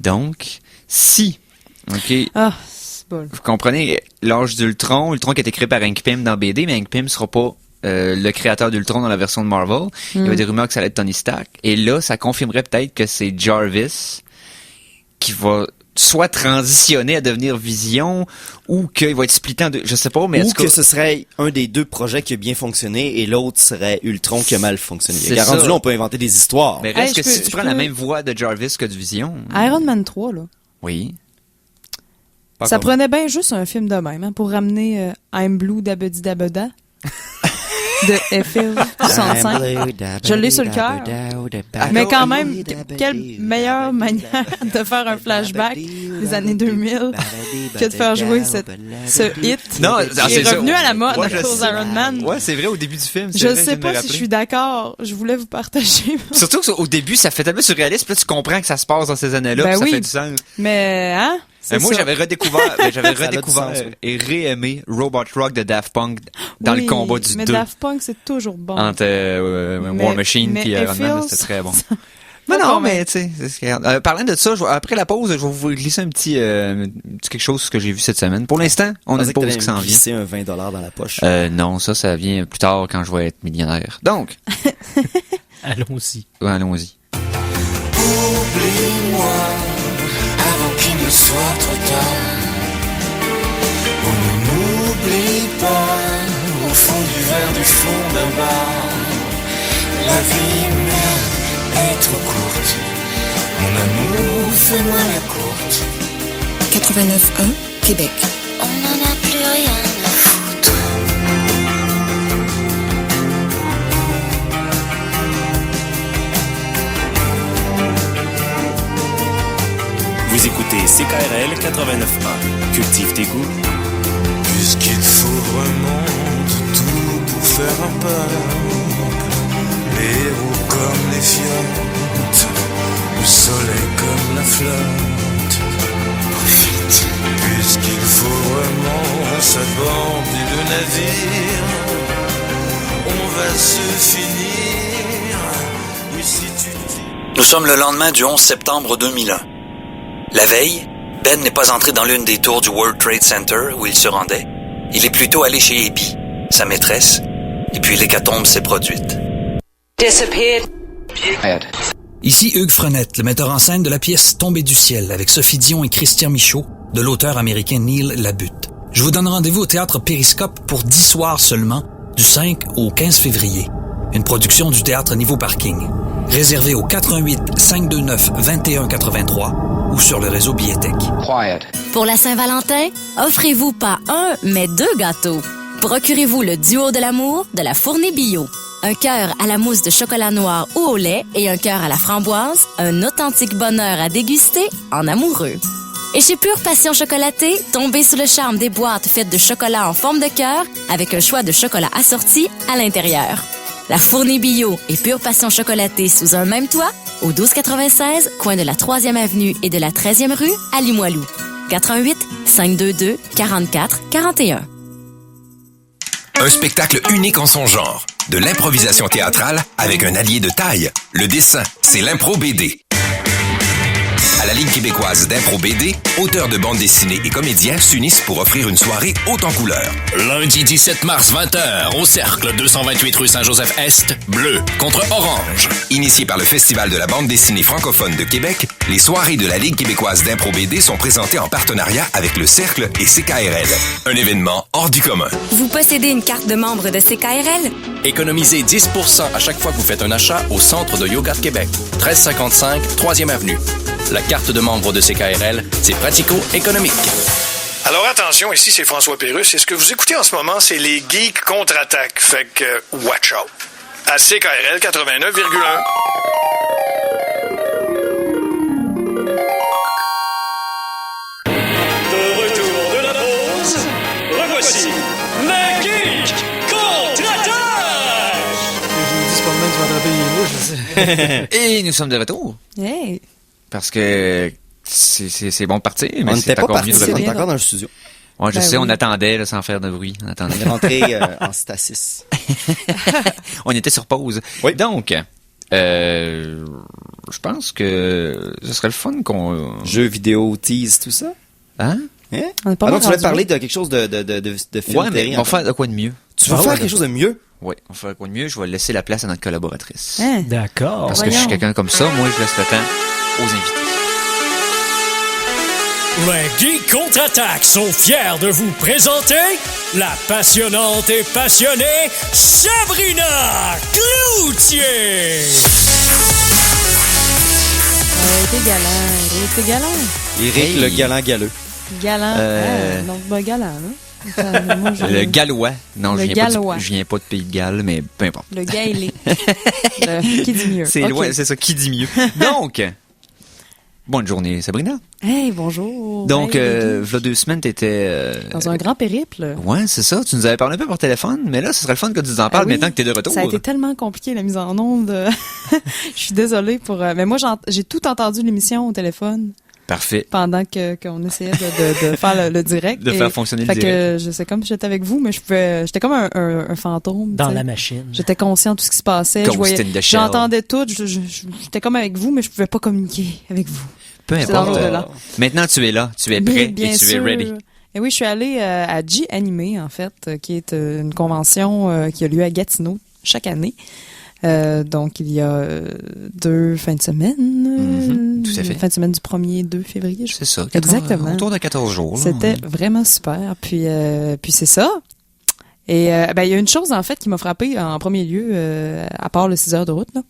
Donc, si, ok, Ah, c'est bon. vous comprenez, l'âge d'Ultron, Ultron qui a été créé par Hank Pym dans BD, mais Hank Pym sera pas le créateur d'Ultron dans la version de Marvel. Il y avait des rumeurs que ça allait être Tony Stark. Et là, ça confirmerait peut-être que c'est Jarvis qui va soit transitionner à devenir Vision ou qu'il va être splitté en deux. Je sais pas, mais en Ou tout cas, que ce serait un des deux projets qui a bien fonctionné et l'autre serait Ultron qui a mal fonctionné. C'est Et rendu ça. là, on peut inventer des histoires. mais reste Hey, que je si peux- tu je prends la peux- même voix de Jarvis que de Vision. Iron Man 3, là. Oui. Pas Ça encore. prenait bien juste un film de même, hein, pour ramener I'm Blue Dabedi Dabeda de Eiffel 65. Je l'ai sur le cœur. Mais quand même, quelle meilleure manière de faire un flashback des années 2000 que de faire jouer ce hit Non, qui est revenu à la mode Ouais, à je cause sais. d'Iron Man. Ouais, c'est vrai, au début du film. Je sais pas si je suis d'accord. Je voulais vous partager. Surtout qu'au début, ça fait tellement surréaliste, puis là, tu comprends que ça se passe dans ces années-là, Ben puis ça oui. fait du sens. Mais, hein? C'est Moi, ça. j'avais redécouvert, Ça a du redécouvert sens, oui. et réaimé Robot Rock de Daft Punk dans le Oui, combat du mais 2 Daft Punk, c'est toujours bon. entre War Machine mais et Iron Man, Eiffel, c'était très bon. ça- Mais Pas non, bon, mais tu sais, c'est ce qu'il y a. Parlant de ça, après la pause, je vais vous glisser un petit quelque chose que j'ai vu cette semaine. Pour l'instant, on a une pause qui s'en vient. glisser un 20$ dans la poche. Non, ça vient plus tard quand je vais être millionnaire. Donc, Allons-y. ouais, allons-y. Oublie-moi avant qu'il ne soit trop tard. On ne m'oublie pas au fond du verre du fond d'un bar. La vie même est trop courte. Mon amour, fais-moi la courte. 89.1 Québec. On n'en a plus rien à foutre. Vous écoutez CKRL 89.1. Cultive tes goûts. Puisqu'il faut vraiment de tout pour faire un peuple. Les héros comme les fiottes, le soleil comme la flotte. Profite. Puisqu'il faut vraiment s'aborder le navire, on va se finir. Oui, si tu Nous sommes le lendemain du 11 septembre 2001. La veille, Ben n'est pas entré dans l'une des tours du World Trade Center où il se rendait. Il est plutôt allé chez Abby, sa maîtresse, et puis l'hécatombe s'est produite. Ici Hugues Frenette, le metteur en scène de la pièce Tombée du ciel avec Sophie Dion et Christian Michaud, de l'auteur américain Neil Labute. Je vous donne rendez-vous au théâtre Périscope pour 10 soirs seulement, du 5 au 15 février. Une production du théâtre Niveau Parking. Réservé au 88 529 21 83 ou sur le réseau Billetech. Pour la Saint-Valentin, offrez-vous pas un, mais 2 gâteaux. Procurez-vous le duo de l'amour de la Fournée Bio. Un cœur à la mousse de chocolat noir ou au lait et un cœur à la framboise, un authentique bonheur à déguster en amoureux. Et chez Pure Passion Chocolatée, tombez sous le charme des boîtes faites de chocolat en forme de cœur avec un choix de chocolat assorti à l'intérieur. La Fournée Bio et Pure Passion Chocolatée sous un même toit, au 1296, coin de la 3e avenue et de la 13e rue, à Limoilou. 88 522 44 41. Un spectacle unique en son genre. De l'improvisation théâtrale avec un allié de taille. Le dessin, c'est l'impro BD. la Ligue québécoise d'impro BD, auteurs de bandes dessinées et comédiens s'unissent pour offrir une soirée haute en couleurs. Lundi 17 mars, 20h, au Cercle, 228 rue Saint-Joseph-Est, bleu contre orange. Initié par le Festival de la bande dessinée francophone de Québec, les soirées de la Ligue québécoise d'impro BD sont présentées en partenariat avec le Cercle et CKRL. Un événement hors du commun. Vous possédez une carte de membre de CKRL? Économisez 10% à chaque fois que vous faites un achat au Centre de Yoga de Québec, 1355 3e Avenue. La carte de membre de CKRL, c'est pratico-économique. Alors attention, ici c'est François Pérusse et ce que vous écoutez en ce moment, c'est les Geeks contre-attaque. Fait que watch out. À CKRL 89,1. De retour de la pause, revoici les Geeks contre-attaque! Je me dis, c'est pas le même, tu vas attraper les mouches, je sais. Et nous sommes de retour. Hey! Parce que c'est bon de partir, mais On c'est n'était pas encore parti, mieux de on revenir. est encore dans le studio. Ouais, je Ben sais, oui. on attendait là, sans faire de bruit. On attendait. On est rentré en stasis. On était sur pause. Oui. Donc, je pense que ce serait le fun qu'on... Jeux vidéo, tease, tout ça. Hein? Hein? On est pas Ah non, mal tu voulais rendu. parler de quelque chose de film Ouais, mais terrible. on va faire de quoi de mieux? Tu veux faire quelque chose de mieux? Oui, on va faire de quoi de mieux. Je vais laisser la place à notre collaboratrice. Hein? D'accord. Parce que je suis voyons. quelqu'un comme ça, moi, je laisse le temps aux invités. Les Geeks contre-attaque sont fiers de vous présenter la passionnante et passionnée Sabrina Cloutier! Il était galant. Eric Hey. le galant galeux. Galant. Donc, ben, galant, là. Attends, moi, je- Le Gallois. Non, Le je viens, Gallois. je viens pas de Pays de Galles, mais peu importe. Le gailé. Qui dit mieux? C'est Ok. loin, c'est ça qui dit mieux. Donc, bonne journée, Sabrina. Hey, bonjour. Donc, Hey, les geeks. v'là 2 semaines, t'étais... Dans un grand périple. Ouais, c'est ça. Tu nous avais parlé un peu par téléphone, mais là, ce serait le fun que tu nous en parles Ah oui. maintenant que t'es de retour. Ça a été tellement compliqué, la mise en onde. Je suis désolée pour... mais moi, j'ai tout entendu l'émission au téléphone Parfait. pendant qu'on essayait de faire le direct. De Et faire fonctionner le fait direct. que je sais comme si j'étais avec vous, mais j'étais comme un fantôme. Dans tu sais. la machine. J'étais conscient de tout ce qui se passait. Ghost Je voyais, in the shell. j'entendais tout. J'étais comme avec vous, mais je pouvais pas communiquer avec vous. Peu C'est dans importe. l'au-delà. Maintenant, tu es là, tu es prêt Bien et tu es sûr. ready. Et oui, je suis allée à G-Animé, en fait, qui est une convention qui a lieu à Gatineau chaque année. Donc, il y a 2 fins de semaine. tout à fait. Fin de semaine du 1er 2 février. C'est ça. Exactement. Autour de 14 jours. là. C'était vraiment super. Puis c'est ça. Et il y a une chose, en fait, qui m'a frappée en premier lieu, à part le 6 heures de route, là.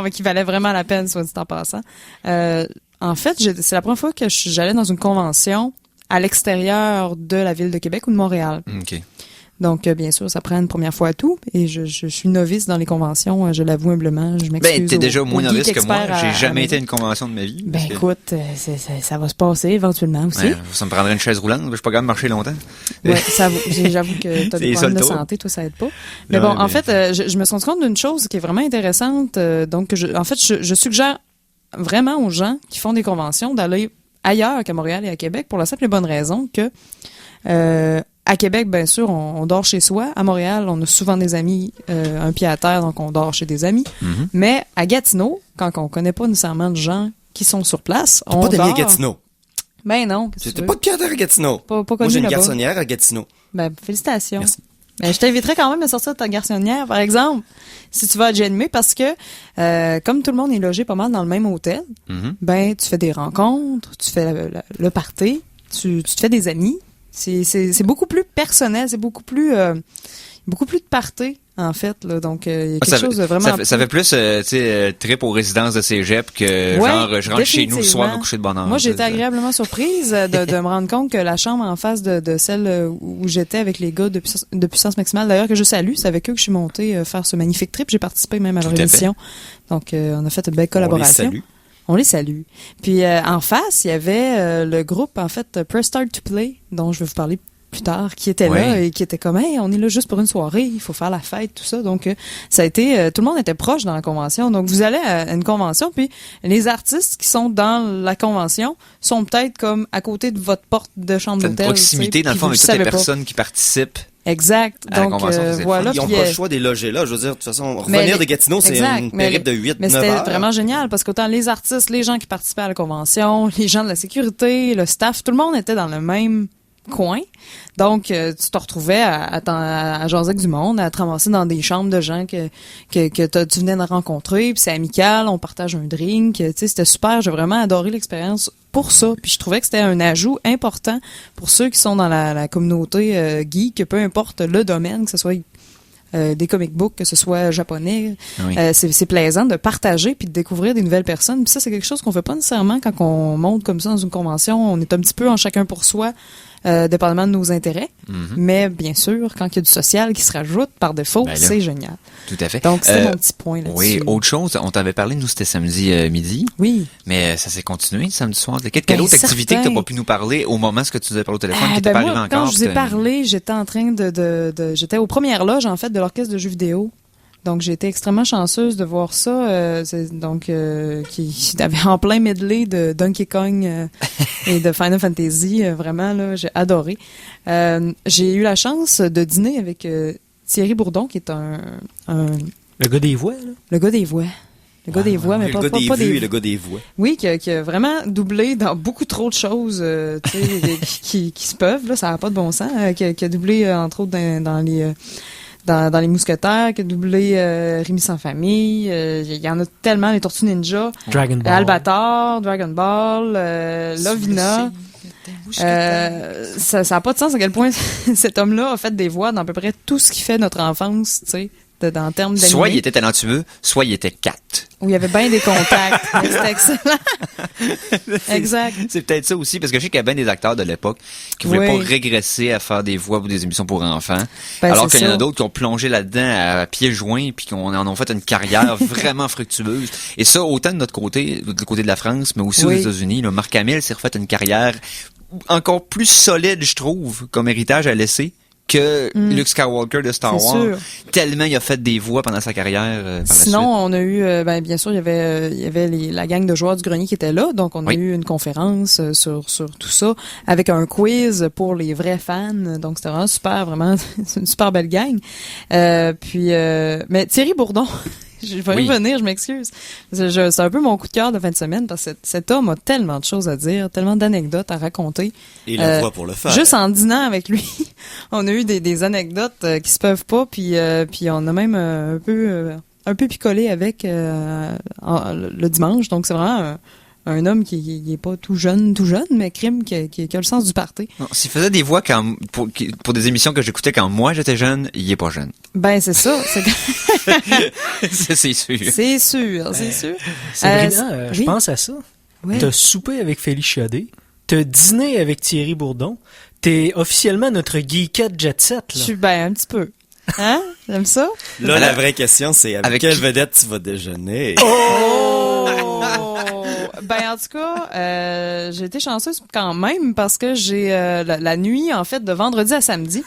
Mais qui valait vraiment la peine, soit dit en passant. En fait, c'est la première fois que j'allais dans une convention à l'extérieur de la ville de Québec ou de Montréal. OK. Donc, bien sûr, ça prend une première fois à tout. Et je suis novice dans les conventions, je l'avoue humblement. Je m'excuse. Ben, t'es déjà moins aux novice geeks que moi. experts J'ai jamais été à maison. une convention de ma vie. Ben parce que- écoute, ça va se passer éventuellement aussi. Ouais, ça me prendrait une chaise roulante. Je suis pas capable de marcher longtemps. Ouais, j'avoue que t'as C'est des ça, problèmes le de tour. santé, toi, ça aide pas. Mais Non, bon, en mais- fait, je me suis rendu compte d'une chose qui est vraiment intéressante. Donc, je suggère vraiment aux gens qui font des conventions d'aller ailleurs qu'à Montréal et à Québec pour la simple et bonne raison que à Québec, bien sûr, on dort chez soi. À Montréal, on a souvent des amis, un pied à terre, donc on dort chez des amis. Mhm. Mais à Gatineau, quand on connaît pas nécessairement de gens qui sont sur place, T'as on pas d'amis à dort. Gatineau. Ben non. qu'est-ce que J'étais tu pas veux? de pied à terre à Gatineau. Pas Moi, connu j'ai une là-bas. garçonnière à Gatineau. Ben, félicitations. Merci. Ben, je t'inviterais quand même à sortir de ta garçonnière, par exemple, si tu vas à G-Animé, parce que comme tout le monde est logé pas mal dans le même hôtel, Mhm. ben tu fais des rencontres, tu fais le party, tu te fais des amis. C'est beaucoup plus personnel, c'est beaucoup plus de party, en fait. Là. Donc, il y a quelque chose de vraiment... Ça fait plus, tu sais, trip aux résidences de cégep que Ouais, genre, je rentre chez nous le soir, définitivement. me coucher de bonne heure. Moi, j'ai été C'est- agréablement surprise de me rendre compte que la chambre en face de celle où j'étais avec les gars de Puissance Maximale, d'ailleurs, que je salue, c'est avec eux que je suis montée faire ce magnifique trip. J'ai participé même à leur Tout à émission. Donc, on a fait une belle collaboration. On les salue. On les salue. Puis, en face, il y avait le groupe, en fait, Press Start to Play, dont je vais vous parler plus tard, qui était là Ouais. et qui était comme, hey, on est là juste pour une soirée, il faut faire la fête, tout ça. Donc, ça a été, tout le monde était proche dans la convention. Donc, vous allez à une convention, puis les artistes qui sont dans la convention sont peut-être comme à côté de votre porte de chambre T'as une d'hôtel. proximité, tu sais, dans le puis fond, vous avec le toutes les savez pas. personnes qui participent Exact. À la Donc, convention, faisait le voilà. Ils n'ont puis, pas le choix des loger là. Je veux dire, de toute façon, mais revenir de Gatineau, c'est exact, une périple de 8-9 heures. Mais c'était vraiment génial parce qu'autant les artistes, les gens qui participaient à la convention, les gens de la sécurité, le staff, tout le monde était dans le même coin. Donc, tu te retrouvais à jaser avec du monde, à te ramasser dans des chambres de gens que tu venais de rencontrer, puis c'est amical, on partage un drink, tu sais, c'était super. J'ai vraiment adoré l'expérience pour ça. Puis je trouvais que c'était un ajout important pour ceux qui sont dans la communauté geek, peu importe le domaine, que ce soit des comic books, que ce soit japonais. Oui. C'est plaisant de partager puis de découvrir des nouvelles personnes. Puis ça, c'est quelque chose qu'on fait pas nécessairement quand on monte comme ça dans une convention. On est un petit peu en chacun pour soi, dépendamment de nos intérêts. Mm-hmm. Mais bien sûr, quand il y a du social qui se rajoute par défaut, Ben là, c'est génial. Tout à fait. Donc, c'était mon petit point là-dessus. Oui, autre chose, on t'avait parlé, nous, c'était samedi midi. Oui. Mais ça s'est continué samedi soir. Quelle Ben, autre activité que certain. t'as pas pu nous parler au moment où tu nous avais parlé au téléphone, qui Ben t'est pas moi, arrivé quand encore? je vous ai parlé, j'étais en train j'étais aux premières loges, en fait, de l'orchestre de jeux vidéo. Donc, j'ai été extrêmement chanceuse de voir ça. Qui avait en plein medley de Donkey Kong et de Final Fantasy. Vraiment, là, j'ai adoré. J'ai eu la chance de dîner avec Thierry Bourdon, qui est un Le gars des voix, là. le gars des voix. Le gars des voix, mais le pas gars des pas vues des et le gars des voix. Oui, qui a vraiment doublé dans beaucoup trop de choses tu sais, qui se peuvent. Là, ça n'a pas de bon sens. Qui a doublé, entre autres, dans les Mousquetaires, qui a doublé Rémi sans famille. Il y en a tellement, les Tortues Ninja. Dragon Ball. Albator, Dragon Ball, Lovina. Ça n'a pas de sens à quel point cet homme-là a fait des voix dans à peu près tout ce qui fait notre enfance, tu sais, en termes d'animé. Soit il était talentueux, soit il était 4. Où il y avait bien des contacts. C'était excellent. Exact. C'est peut-être ça aussi, parce que je sais qu'il y a bien des acteurs de l'époque qui voulaient pas régresser à faire des voix ou des émissions pour enfants. Ben, alors c'est qu'il y en a ça. d'autres qui ont plongé là-dedans à pieds joints puis qui en ont fait une carrière vraiment fructueuse. Et ça, autant de notre côté, du côté de la France, mais aussi aux États-Unis. Là, Marc Hamill s'est refait une carrière encore plus solide, je trouve, comme héritage à laisser que Luke Skywalker de Star Wars. Sûr. Tellement il a fait des voix pendant sa carrière. Par Sinon, la suite. on a eu, bien sûr, il y avait la gang de joueurs du grenier qui était là, donc on a eu une conférence sur tout ça, avec un quiz pour les vrais fans, donc c'était vraiment super, vraiment, c'est une super belle gang. Mais Thierry Bourdon, je vais y revenir, je m'excuse. C'est un peu mon coup de cœur de fin de semaine, parce que cet homme a tellement de choses à dire, tellement d'anecdotes à raconter. Et la voix pour le faire. Juste en dînant avec lui, on a eu des anecdotes qui se peuvent pas, puis on a même un peu picolé avec le dimanche. Donc c'est vraiment un homme qui est pas tout jeune, mais crime qui a le sens du party. Non, s'il faisait des voix pour des émissions que j'écoutais quand moi j'étais jeune, il est pas jeune. Ben c'est ça. C'est sûr. C'est sûr. Sabrina, je oui? pense à ça. Oui. T'as soupé avec Félix Chaudé, t'as dîné avec Thierry Bourdon, t'es officiellement notre geekette jet set, là. Je suis un petit peu. Hein? J'aime ça? Là, la vraie question, c'est avec quelle vedette tu vas déjeuner? Ben en tout cas, j'ai été chanceuse quand même parce que j'ai la nuit en fait de vendredi à samedi.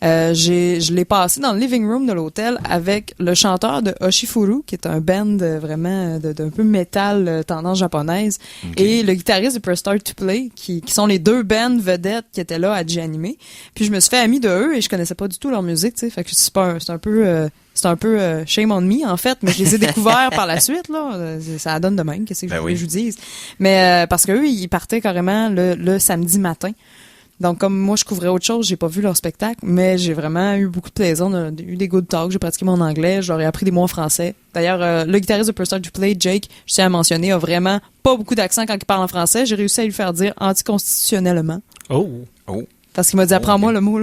Je l'ai passé dans le living room de l'hôtel avec le chanteur de Oshifuru, qui est un band vraiment d'un peu métal tendance japonaise, et le guitariste de Press Start to Play, qui sont les deux bands vedettes qui étaient là à G-Animé. Puis je me suis fait amie de eux et je connaissais pas du tout leur musique, tu sais, fait que c'est un peu shame on me en fait, mais je les ai découverts par la suite là. Ça donne de même, qu'est-ce que je vous dise. Mais parce que eux, ils partaient carrément le samedi matin. Donc, comme moi, je couvrais autre chose, j'ai pas vu leur spectacle, mais j'ai vraiment eu beaucoup de plaisir. On a eu des good talks, j'ai pratiqué mon anglais, j'aurais appris des mots en français. D'ailleurs, le guitariste de Press Start to Play, Jake, je tiens à mentionner, a vraiment pas beaucoup d'accent quand il parle en français. J'ai réussi à lui faire dire anticonstitutionnellement. Oh. Parce qu'il m'a dit, apprends-moi un mot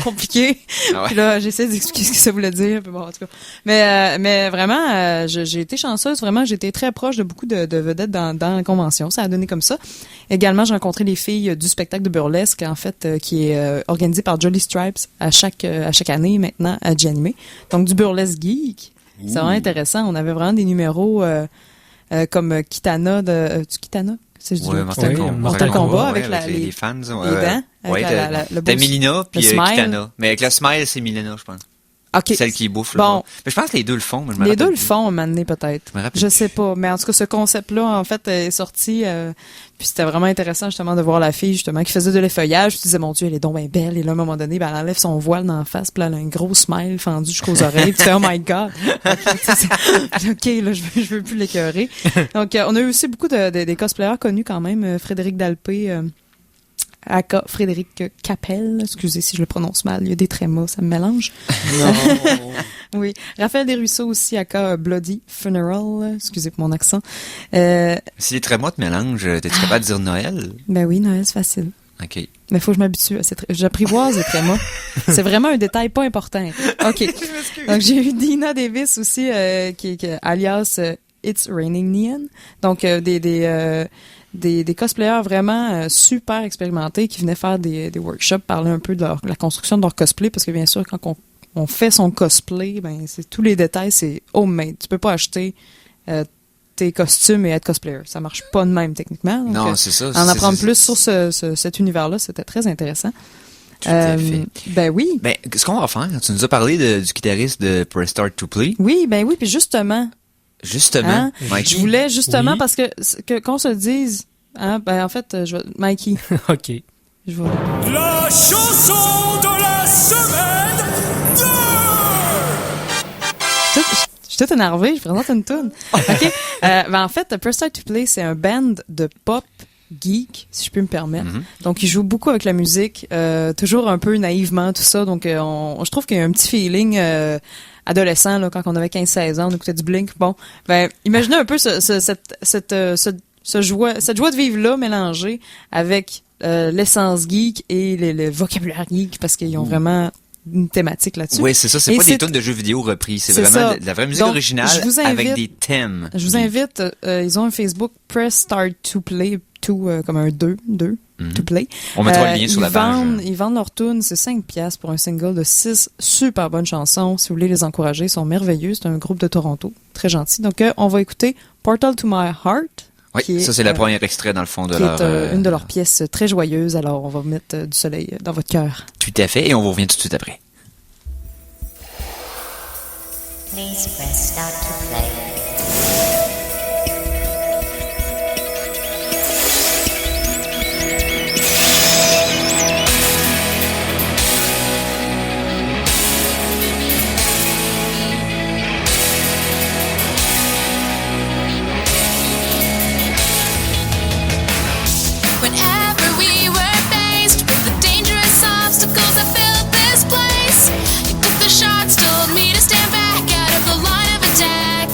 compliqué. Ah ouais. Puis là, j'essaie d'expliquer ce que ça voulait dire. Puis bon, en tout cas. Mais vraiment, j'ai été chanceuse. Vraiment, j'ai été très proche de beaucoup de vedettes dans la convention. Ça a donné comme ça. Également, j'ai rencontré les filles du spectacle de burlesque, en fait, qui est organisé par Jolly Stripes à chaque année maintenant à G-Animé. Donc, du burlesque geek. C'est vraiment intéressant. On avait vraiment des numéros comme Kitana du Kitana? Mortal Kombat avec les fans. Les dents. T'as Milena puis Kitana. Mais avec le smile, c'est Milena, je pense. OK. Celle qui bouffe. Bon. Là. Mais je pense que les deux le font. Mais je me Les rappelle deux le plus. font, un moment donné, peut-être. Je sais pas. Mais en tout cas, ce concept-là, en fait, est sorti. Puis c'était vraiment intéressant, justement, de voir la fille, justement, qui faisait de l'effeuillage. Je me disais, mon Dieu, elle est donc bien belle. Et là, à un moment donné, ben, elle enlève son voile d'en face. Puis là, elle a un gros smile fendu jusqu'aux oreilles. Puis tu fais, oh my God. OK, là, je veux plus l'écœurer. Donc, on a eu aussi beaucoup des cosplayers connus quand même. Frédéric Dalpé, aka Frédéric Capel, excusez si je le prononce mal, il y a des trémas, ça me mélange. Non. Oui. Raphaël Desruisseaux aussi, aka Bloody Funeral, excusez pour mon accent. Si les trémas te mélangent, t'es-tu capable de dire Noël? Ben oui, Noël, c'est facile. OK. Mais faut que je m'habitue à j'apprivoise les trémas. C'est vraiment un détail pas important. OK. Donc, j'ai eu Dina Davis aussi, qui alias It's Raining Neon. Donc, des cosplayers vraiment super expérimentés qui venaient faire des workshops, parler un peu de la construction de leur cosplay, parce que bien sûr, quand on fait son cosplay, ben c'est tous les détails, c'est homemade. Tu peux pas acheter tes costumes et être cosplayer. Ça marche pas de même techniquement. Donc, non, c'est ça. En apprendre plus sur cet univers-là, c'était très intéressant. Tout à fait. Ben oui. Ben, ce qu'on va faire, tu nous as parlé du guitariste de Press Start to Play. Oui, ben oui, puis justement, Mikey. je voulais justement parce que qu'on se le dise, hein, ben en fait, Mikey. OK. Je vais. La chanson de la semaine 2! Je suis toute énervée, je présente une toune. OK. Ben en fait, Press Start to Play, c'est un band de pop geek, si je peux me permettre. Mm-hmm. Donc, ils jouent beaucoup avec la musique, toujours un peu naïvement, tout ça. Donc, je trouve qu'il y a un petit feeling adolescent, là, quand on avait 15-16 ans, on écoutait du Blink. Bon, ben, imaginez un peu cette joie de vivre-là mélangée avec l'essence geek et le vocabulaire geek, parce qu'ils ont vraiment une thématique là-dessus. Oui, c'est ça. C'est pas des tunes de jeux vidéo repris. C'est vraiment de la vraie musique originale avec des thèmes. Je vous invite. Ils ont un Facebook Press Start to Play, comme un 2 to play. On mettra le lien sur la page. Ils vendent leurs tunes, c'est 5$ pour un single de 6 super bonnes chansons. Si vous voulez les encourager, ils sont merveilleux. C'est un groupe de Toronto, très gentil. Donc, on va écouter Portal to My Heart. Oui, ça c'est le premier extrait dans le fond de leur... une de leurs pièces très joyeuses. Alors, on va mettre du soleil dans votre cœur. Tout à fait, et on vous revient tout de suite après. Please press start to play. Whenever we were faced with the dangerous obstacles that filled this place, you took the shots, told me to stand back out of the line of attack.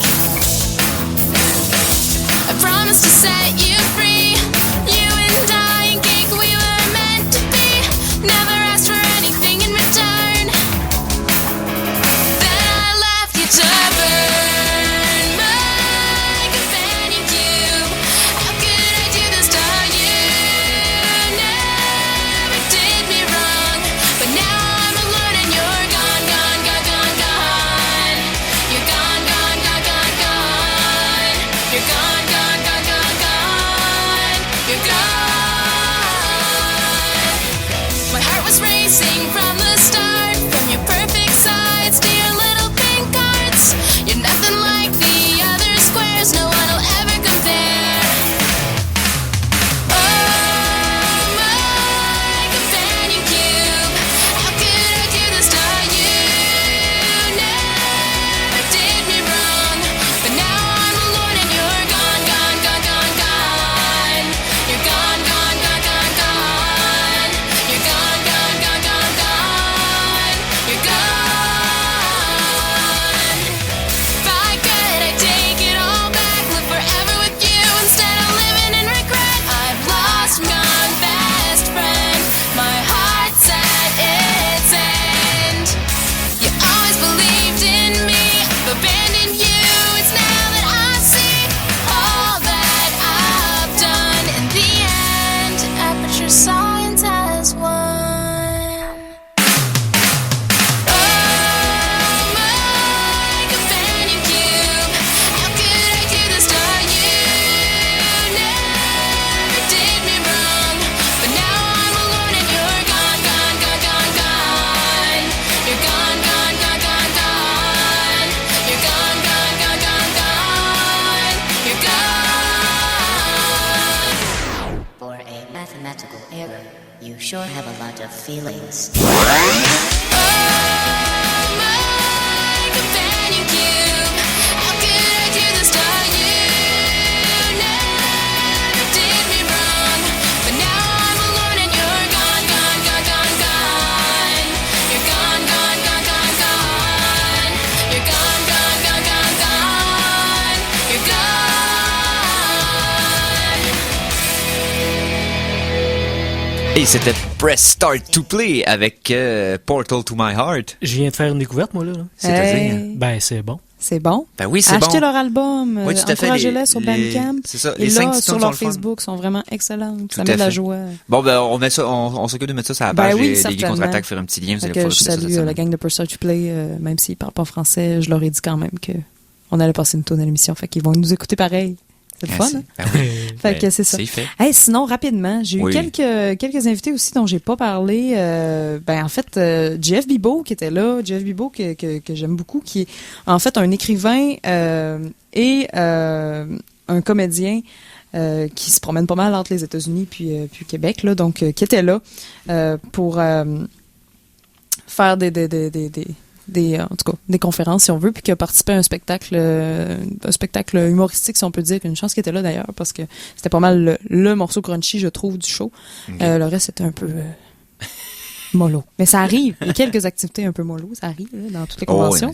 sure have a lot of feelings. Et c'était Press Start to Play avec Portal to My Heart. Je viens de faire une découverte, moi, là. C'est-à-dire? Ben, c'est bon. C'est bon. Ben oui, c'est Achetez bon. leur album. Oui, tout à fait. Encouragez-les sur Bandcamp. C'est ça. Et Les 5 là, sur leur sont le fun. Facebook, sont vraiment excellentes. Tout Ça à met de la fait. joie. Bon, ben, on met ça, on s'occupe de mettre ça sur la Ben page oui, des certainement. contre-attaques, faire un petit lien, vous allez Fait que pouvoir je écouter ça cette salue la semaine. gang de Press Start to Play, même s'ils parlent pas français, je leur ai dit quand même que on allait passer une tourne à l'émission. Fait qu'ils vont nous écouter pareil. C'est le fun, hein? Ben oui. Fait que c'est ça. C'est fait. Hey, sinon, rapidement, j'ai eu Oui. quelques invités aussi dont j'ai pas parlé. En fait, Jeff Bibo qui était là, Jeff Bibo que j'aime beaucoup, qui est en fait un écrivain et un comédien qui se promène pas mal entre les États-Unis puis Québec, là, donc qui était là pour faire en tout cas, des conférences, si on veut, puis qui a participé à un spectacle humoristique, si on peut dire. Une chance qu'il était là, d'ailleurs, parce que c'était pas mal le morceau crunchy, je trouve, du show. Okay. Le reste, c'était un peu mollo. Mais ça arrive. Il y a quelques activités un peu mollo, ça arrive, là, dans toutes les conventions.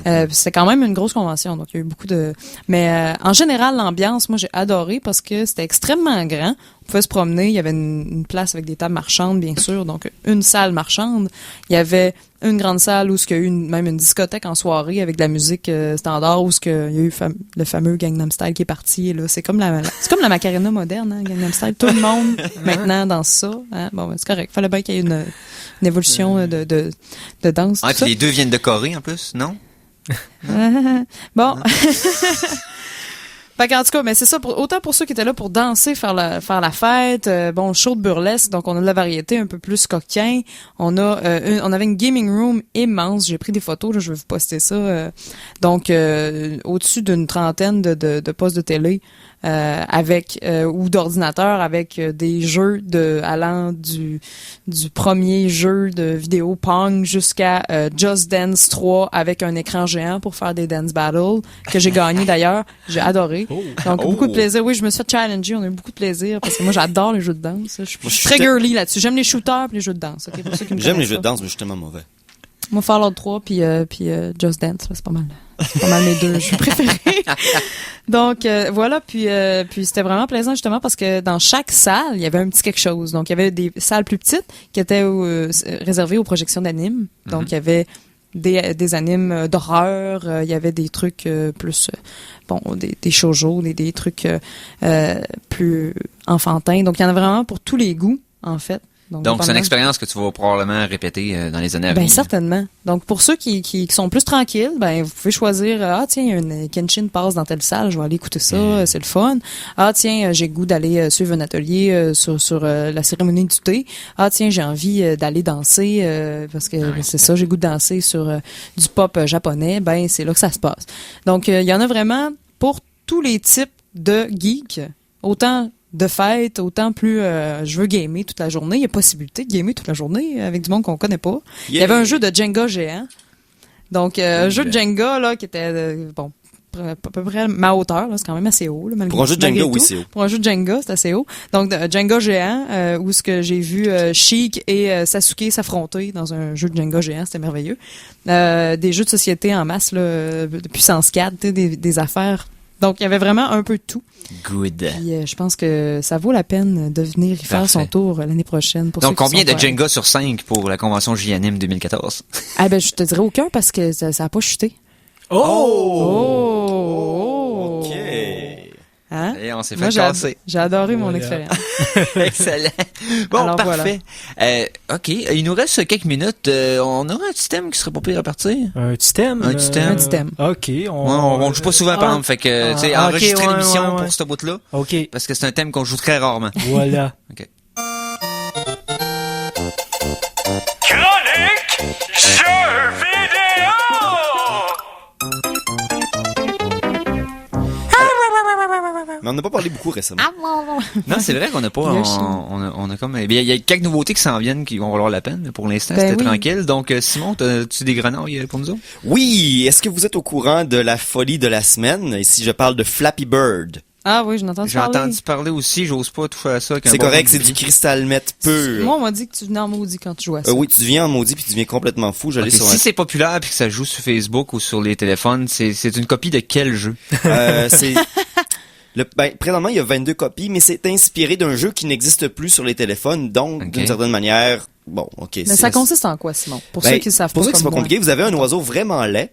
C'était quand même une grosse convention, donc il y a eu beaucoup de... Mais en général, l'ambiance, moi, j'ai adoré parce que c'était extrêmement grand. On pouvait se promener, il y avait une place avec des tables marchandes, bien sûr, donc une salle marchande. Il y avait une grande salle où il y a eu même une discothèque en soirée avec de la musique standard, où il y a eu le fameux Gangnam Style qui est parti. Là. C'est comme la Macarena moderne, hein, Gangnam Style. Tout le monde, maintenant, danse ça. Hein. Bon, ben, c'est correct. Fallait bien qu'il y ait une évolution de danse. Ah, tout puis ça. les deux viennent de Corée, en plus, non? Bon. Fait qu'en tout cas, mais c'est ça, autant pour ceux qui étaient là pour danser, faire la fête, bon, show de burlesque, donc on a de la variété un peu plus coquin. On avait une gaming room immense, j'ai pris des photos, là, je vais vous poster ça. Donc, au-dessus d'une trentaine de postes de télé, ou d'ordinateurs avec des jeux allant du premier jeu de vidéo Pong jusqu'à Just Dance 3 avec un écran géant pour faire des dance battles que j'ai gagné d'ailleurs. J'ai adoré. Donc beaucoup de plaisir. Oui, je me suis fait challenger, on a eu beaucoup de plaisir parce que moi j'adore les jeux de danse. Je suis très girly là-dessus. J'aime les shooters et les jeux de danse. Okay, pour ceux qui me J'aime les connaissent jeux de pas. danse, mais je suis tellement mauvais. Moi, Fallout 3 puis Just Dance, là, c'est pas mal. C'est pas mal mes deux jeux préférés. Donc voilà, puis c'était vraiment plaisant justement parce que dans chaque salle, il y avait un petit quelque chose. Donc il y avait des salles plus petites qui étaient réservées aux projections d'animes. Donc il y avait des animes d'horreur, il y avait des trucs plus des shoujo, des trucs plus enfantins. Donc il y en a vraiment pour tous les goûts en fait. Donc c'est une expérience que tu vas probablement répéter dans les années à venir. Ben certainement. Donc pour ceux qui sont plus tranquilles, ben vous pouvez choisir tiens, il y a une Kenshin passe dans telle salle, je vais aller écouter ça, c'est le fun. Ah tiens, j'ai le goût d'aller suivre un atelier sur la cérémonie du thé. Ah tiens, j'ai envie d'aller danser parce que c'est ça, j'ai le goût de danser sur du pop japonais, ben c'est là que ça se passe. Donc il y en a vraiment pour tous les types de geeks, autant de fête, autant plus je veux gamer toute la journée. Il y a possibilité de gamer toute la journée avec du monde qu'on connaît pas. Yeah. Il y avait un jeu de Jenga géant. Donc, un jeu de Jenga là, qui était, à peu près ma hauteur. Là, c'est quand même assez haut. Là, pour un jeu de Jenga, oui, c'est haut. Pour un jeu de Jenga, c'est assez haut. Donc, Jenga géant, où ce que j'ai vu Sheik et Sasuke s'affronter dans un jeu de Jenga géant, c'était merveilleux. Des jeux de société en masse, là, de puissance 4, des affaires. Donc, il y avait vraiment un peu de tout. Good. Puis, je pense que ça vaut la peine de venir y faire son tour l'année prochaine. Pour donc, ceux qui combien sont de Jenga sur 5 pour la convention J-Anime 2014? Ah ben, je te dirais aucun parce que ça a pas chuté. Oh! OK. Hein? Et on s'est fait casser. J'ai adoré mon expérience. Excellent. Bon, alors, parfait. Voilà. OK, il nous reste quelques minutes. On aura un petit thème qui serait pas pire à partir? Un petit thème? Un petit thème. Un petit thème. OK. On joue pas souvent, par exemple. Fait que, tu sais, enregistrer l'émission pour ce bout-là. OK. Parce que c'est un thème qu'on joue très rarement. Voilà. OK. Chronique jeux vidéo! Mais on n'a pas parlé beaucoup récemment. Non, c'est vrai qu'on n'a pas, on a comme, il y a quelques nouveautés qui s'en viennent qui vont valoir la peine. Pour l'instant, c'était tranquille. Donc, Simon, as-tu des grenouilles pour nous autres? Oui, est-ce que vous êtes au courant de la folie de la semaine? Ici, je parle de Flappy Bird. Ah oui, j'en ai entendu parler. J'ai entendu parler aussi, j'ose pas toucher à ça. C'est correct, c'est du cristal meth pur. Moi, on m'a dit que tu venais en maudit quand tu jouais à ça. Oui, tu deviens en maudit puis tu deviens complètement fou. Si c'est populaire puis que ça joue sur Facebook ou sur les téléphones, c'est une copie de quel jeu? Présentement, il y a 22 copies, mais c'est inspiré d'un jeu qui n'existe plus sur les téléphones, donc d'une certaine manière, bon, ok. Mais ça consiste en quoi, Simon? Pour ceux qui savent pas. Pour ceux qui sont pas compliqués, vous avez un oiseau vraiment laid.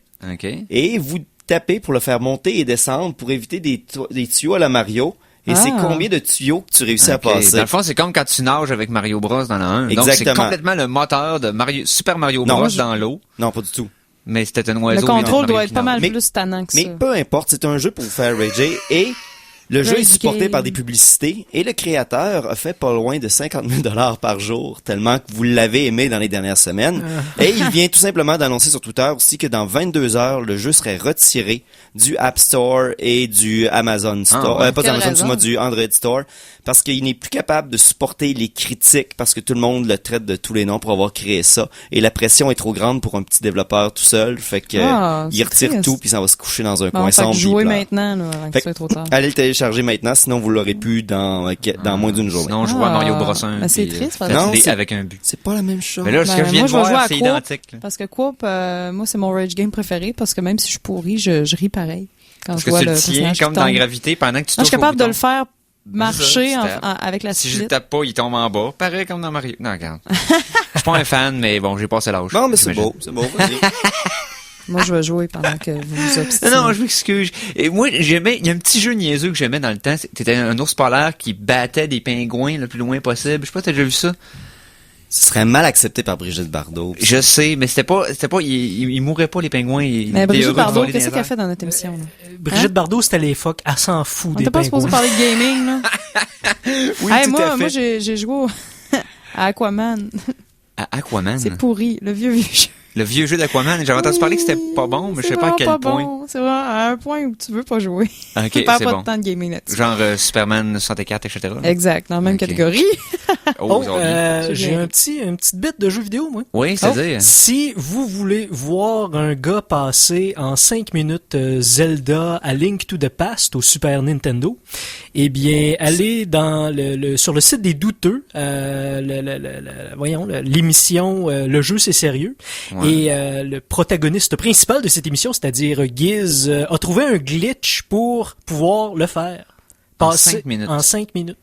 Et vous tapez pour le faire monter et descendre pour éviter des tuyaux à la Mario. Et c'est combien de tuyaux que tu réussis à passer? Dans le fond, c'est comme quand tu nages avec Mario Bros dans la 1. Exactement. Donc, c'est complètement le moteur de Super Mario Bros dans l'eau. Non, pas du tout. Mais c'était un oiseau. Le contrôle doit être pas mal plus tannant que ça. Mais peu importe, c'est un jeu pour vous faire rager et le jeu est supporté par des publicités et le créateur a fait pas loin de 50 000 $ par jour, tellement que vous l'avez aimé dans les dernières semaines. Et il vient tout simplement d'annoncer sur Twitter aussi que dans 22 heures, le jeu serait retiré du App Store et du Amazon Store. Pas d'Amazon, excuse-moi, du Android Store. Parce qu'il n'est plus capable de supporter les critiques parce que tout le monde le traite de tous les noms pour avoir créé ça. Et la pression est trop grande pour un petit développeur tout seul. Fait que il retire tout puis ça va se coucher dans un coin sombre. Jouer maintenant, là, avant que ce soit trop tard. Allez le télécharger maintenant, sinon vous l'aurez plus dans moins d'une journée. Sinon, je joue à Mario Bros 1. C'est triste. Non, avec un but. C'est pas la même chose. Mais là, ce que je viens de voir, c'est identique. Parce que Coop, moi, c'est mon rage game préféré parce que même si je suis pourri, je ris pareil. Quand parce je vois que tu le le tiens comme dans Gravité pendant que tu touches. Je suis capable de le faire marcher avec la Si split. je tape pas, il tombe en bas. Pareil comme dans Mario. Non, regarde. Je suis pas un fan, mais bon, j'ai passé l'âge. Non, mais c'est beau, vas-y. Moi, je vais jouer pendant que vous vous obstinez. Non, je m'excuse. Et moi, il y a un petit jeu niaiseux que j'aimais dans le temps. C'était un ours polaire qui battait des pingouins le plus loin possible. Je sais pas, t'as déjà vu ça? Ce serait mal accepté par Brigitte Bardot. Je sais, mais c'était pas, il mourrait pas les pingouins. Mais Brigitte Bardot, qu'est-ce qu'elle fait dans notre émission, là? Brigitte Bardot, c'était les phoques. Elle s'en fout des pingouins. On t'a pas supposé parler de gaming, là? Oui, hey, tout à fait. Moi, j'ai joué à Aquaman. À Aquaman? C'est pourri, le vieux jeu. Le vieux jeu d'Aquaman, j'avais entendu parler que c'était pas bon, mais je sais pas à quel point. Bon. C'est vraiment à un point où tu veux pas jouer. Ok, tu perds c'est pas bon. de temps de gaming là-dessus. Genre Superman 64, etc. Exact, dans la même catégorie. J'ai une petite bête de jeu vidéo, moi. Oui, c'est-à-dire. Si vous voulez voir un gars passer en 5 minutes Zelda à Link to the Past au Super Nintendo, eh bien, allez sur le site des douteux, l'émission Le jeu c'est sérieux. Ouais. Et le protagoniste principal de cette émission, c'est-à-dire Giz, a trouvé un glitch pour pouvoir le faire. Passer en 5 minutes.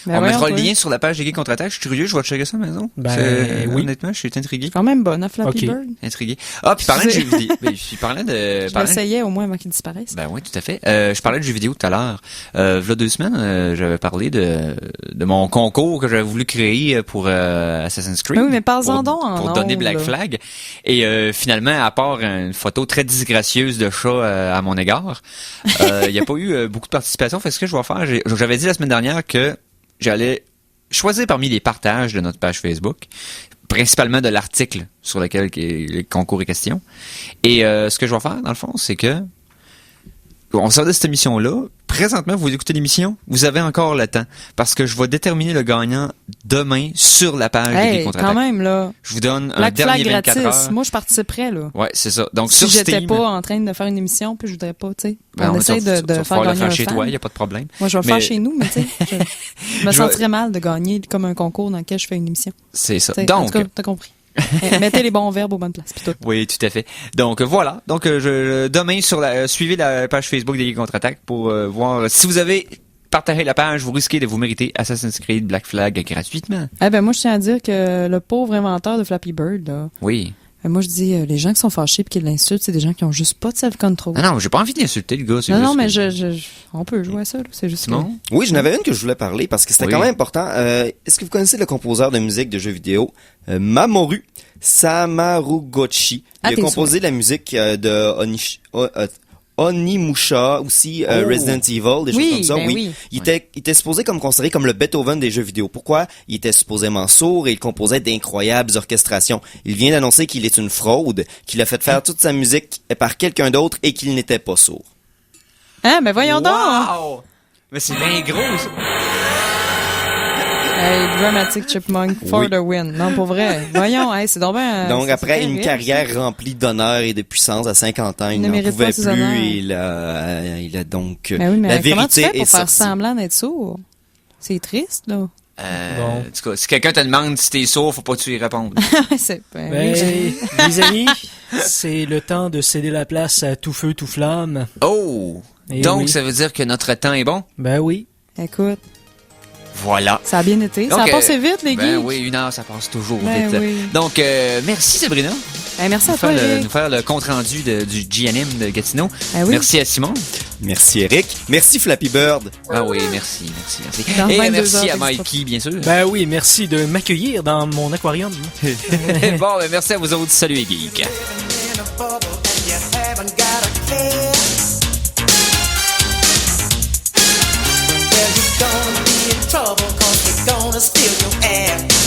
On mettra le lien sur la page des Geeks Contre-Attaque. Je suis curieux, je vais checker ça à la maison. Oui. Honnêtement, je suis intrigué. Quand même bonne, Flappy Bird. Intrigué. Ah, puis parlant de jeux vidéo. Je l'essayais au moins avant qu'il disparaisse. Ben oui, tout à fait. Je parlais de jeux vidéo tout à l'heure. V'là 2 semaines, j'avais parlé de mon concours que j'avais voulu créer pour Assassin's Creed. Oui, mais parle-en donc. Pour donner Black Flag. Et finalement, à part une photo très disgracieuse de chat à mon égard, il n'y a pas eu beaucoup de participation. Fait ce que je vais faire, j'avais dit la semaine dernière que j'allais choisir parmi les partages de notre page Facebook, principalement de l'article sur lequel le concours est question. Et ce que je vais faire, dans le fond, c'est que on sort de cette émission-là. Présentement, vous écoutez l'émission, vous avez encore le temps. Parce que je vais déterminer le gagnant demain sur la page des Geeks Contre-Attaque. Quand même, là. Je vous donne Black un dernier Flag 24 gratis. heures. Moi, je participerais, là. Ouais, c'est ça. Donc, si sur j'étais Steam, pas en train de faire une émission, puis je voudrais pas, tu sais. Ben, on essaie de faire gagner un chez fan. toi, il n'y a pas de problème. Moi, je vais le faire chez nous, mais tu sais, je me sentirais mal de gagner comme un concours dans lequel je fais une émission. C'est ça. T'sais, donc, en tout cas, t'as compris. Mettez les bons verbes aux bonnes places. Oui, tout à fait. Donc voilà. Donc demain suivez la page Facebook des Geeks Contre-Attaque pour voir si vous avez partagé la page, vous risquez de vous mériter Assassin's Creed Black Flag gratuitement. Eh ben moi je tiens à dire que le pauvre inventeur de Flappy Bird là. Oui. Moi, je dis, les gens qui sont fâchés et qui l'insultent, c'est des gens qui ont juste pas de self-control. Ah non, j'ai pas envie d'insulter le gars. Non, mais on peut jouer à ça, là. C'est juste non. Oui, j'en avais une que je voulais parler parce que c'était quand même important. Est-ce que vous connaissez le compositeur de musique de jeux vidéo, Mamoru Samarugochi? Il a composé la musique de Onimusha, aussi Resident Evil, des choses comme ça. Oui. Il était supposé comme considéré comme le Beethoven des jeux vidéo. Pourquoi? Il était supposément sourd et il composait d'incroyables orchestrations. Il vient d'annoncer qu'il est une fraude, qu'il a fait faire toute sa musique par quelqu'un d'autre et qu'il n'était pas sourd. Ah, ben voyons donc! Mais c'est bien gros, ça. Hey, Dramatic Chipmunk for the win. Non, pour vrai. Voyons, hey, c'est donc bien... Donc, après une terrible, carrière remplie d'honneur et de puissance à 50 ans, il n'en pouvait plus et il a donc... Mais oui, mais la comment tu vérité fais pour est faire sortie. semblant d'être sourd? C'est triste, là. En tout cas, si quelqu'un te demande si t'es sourd, faut pas que tu y répondes. C'est ben, Ben, oui. les amis, c'est le temps de céder la place à tout feu, tout flamme. Oh! Et Donc, oui. ça veut dire que notre temps est bon? Ben oui. Écoute, Voilà. ça a bien été. Donc, ça a passé vite, les ben geeks. oui, 1 heure, ça passe toujours Ben vite. oui. Donc, merci Sabrina. Ben, merci à Nous toi, Eric. nous faire le compte-rendu du GNM de Gatineau. Ben oui. Merci à Simon. Merci Eric. Merci Flappy Bird. Ah oui, merci. Dans Et 22 merci heures à Mikey, bien sûr. Ben oui, merci de m'accueillir dans mon aquarium. Bon, ben merci à vous autres. Salut les geeks. Gonna be in trouble 'cause they're gonna steal your air.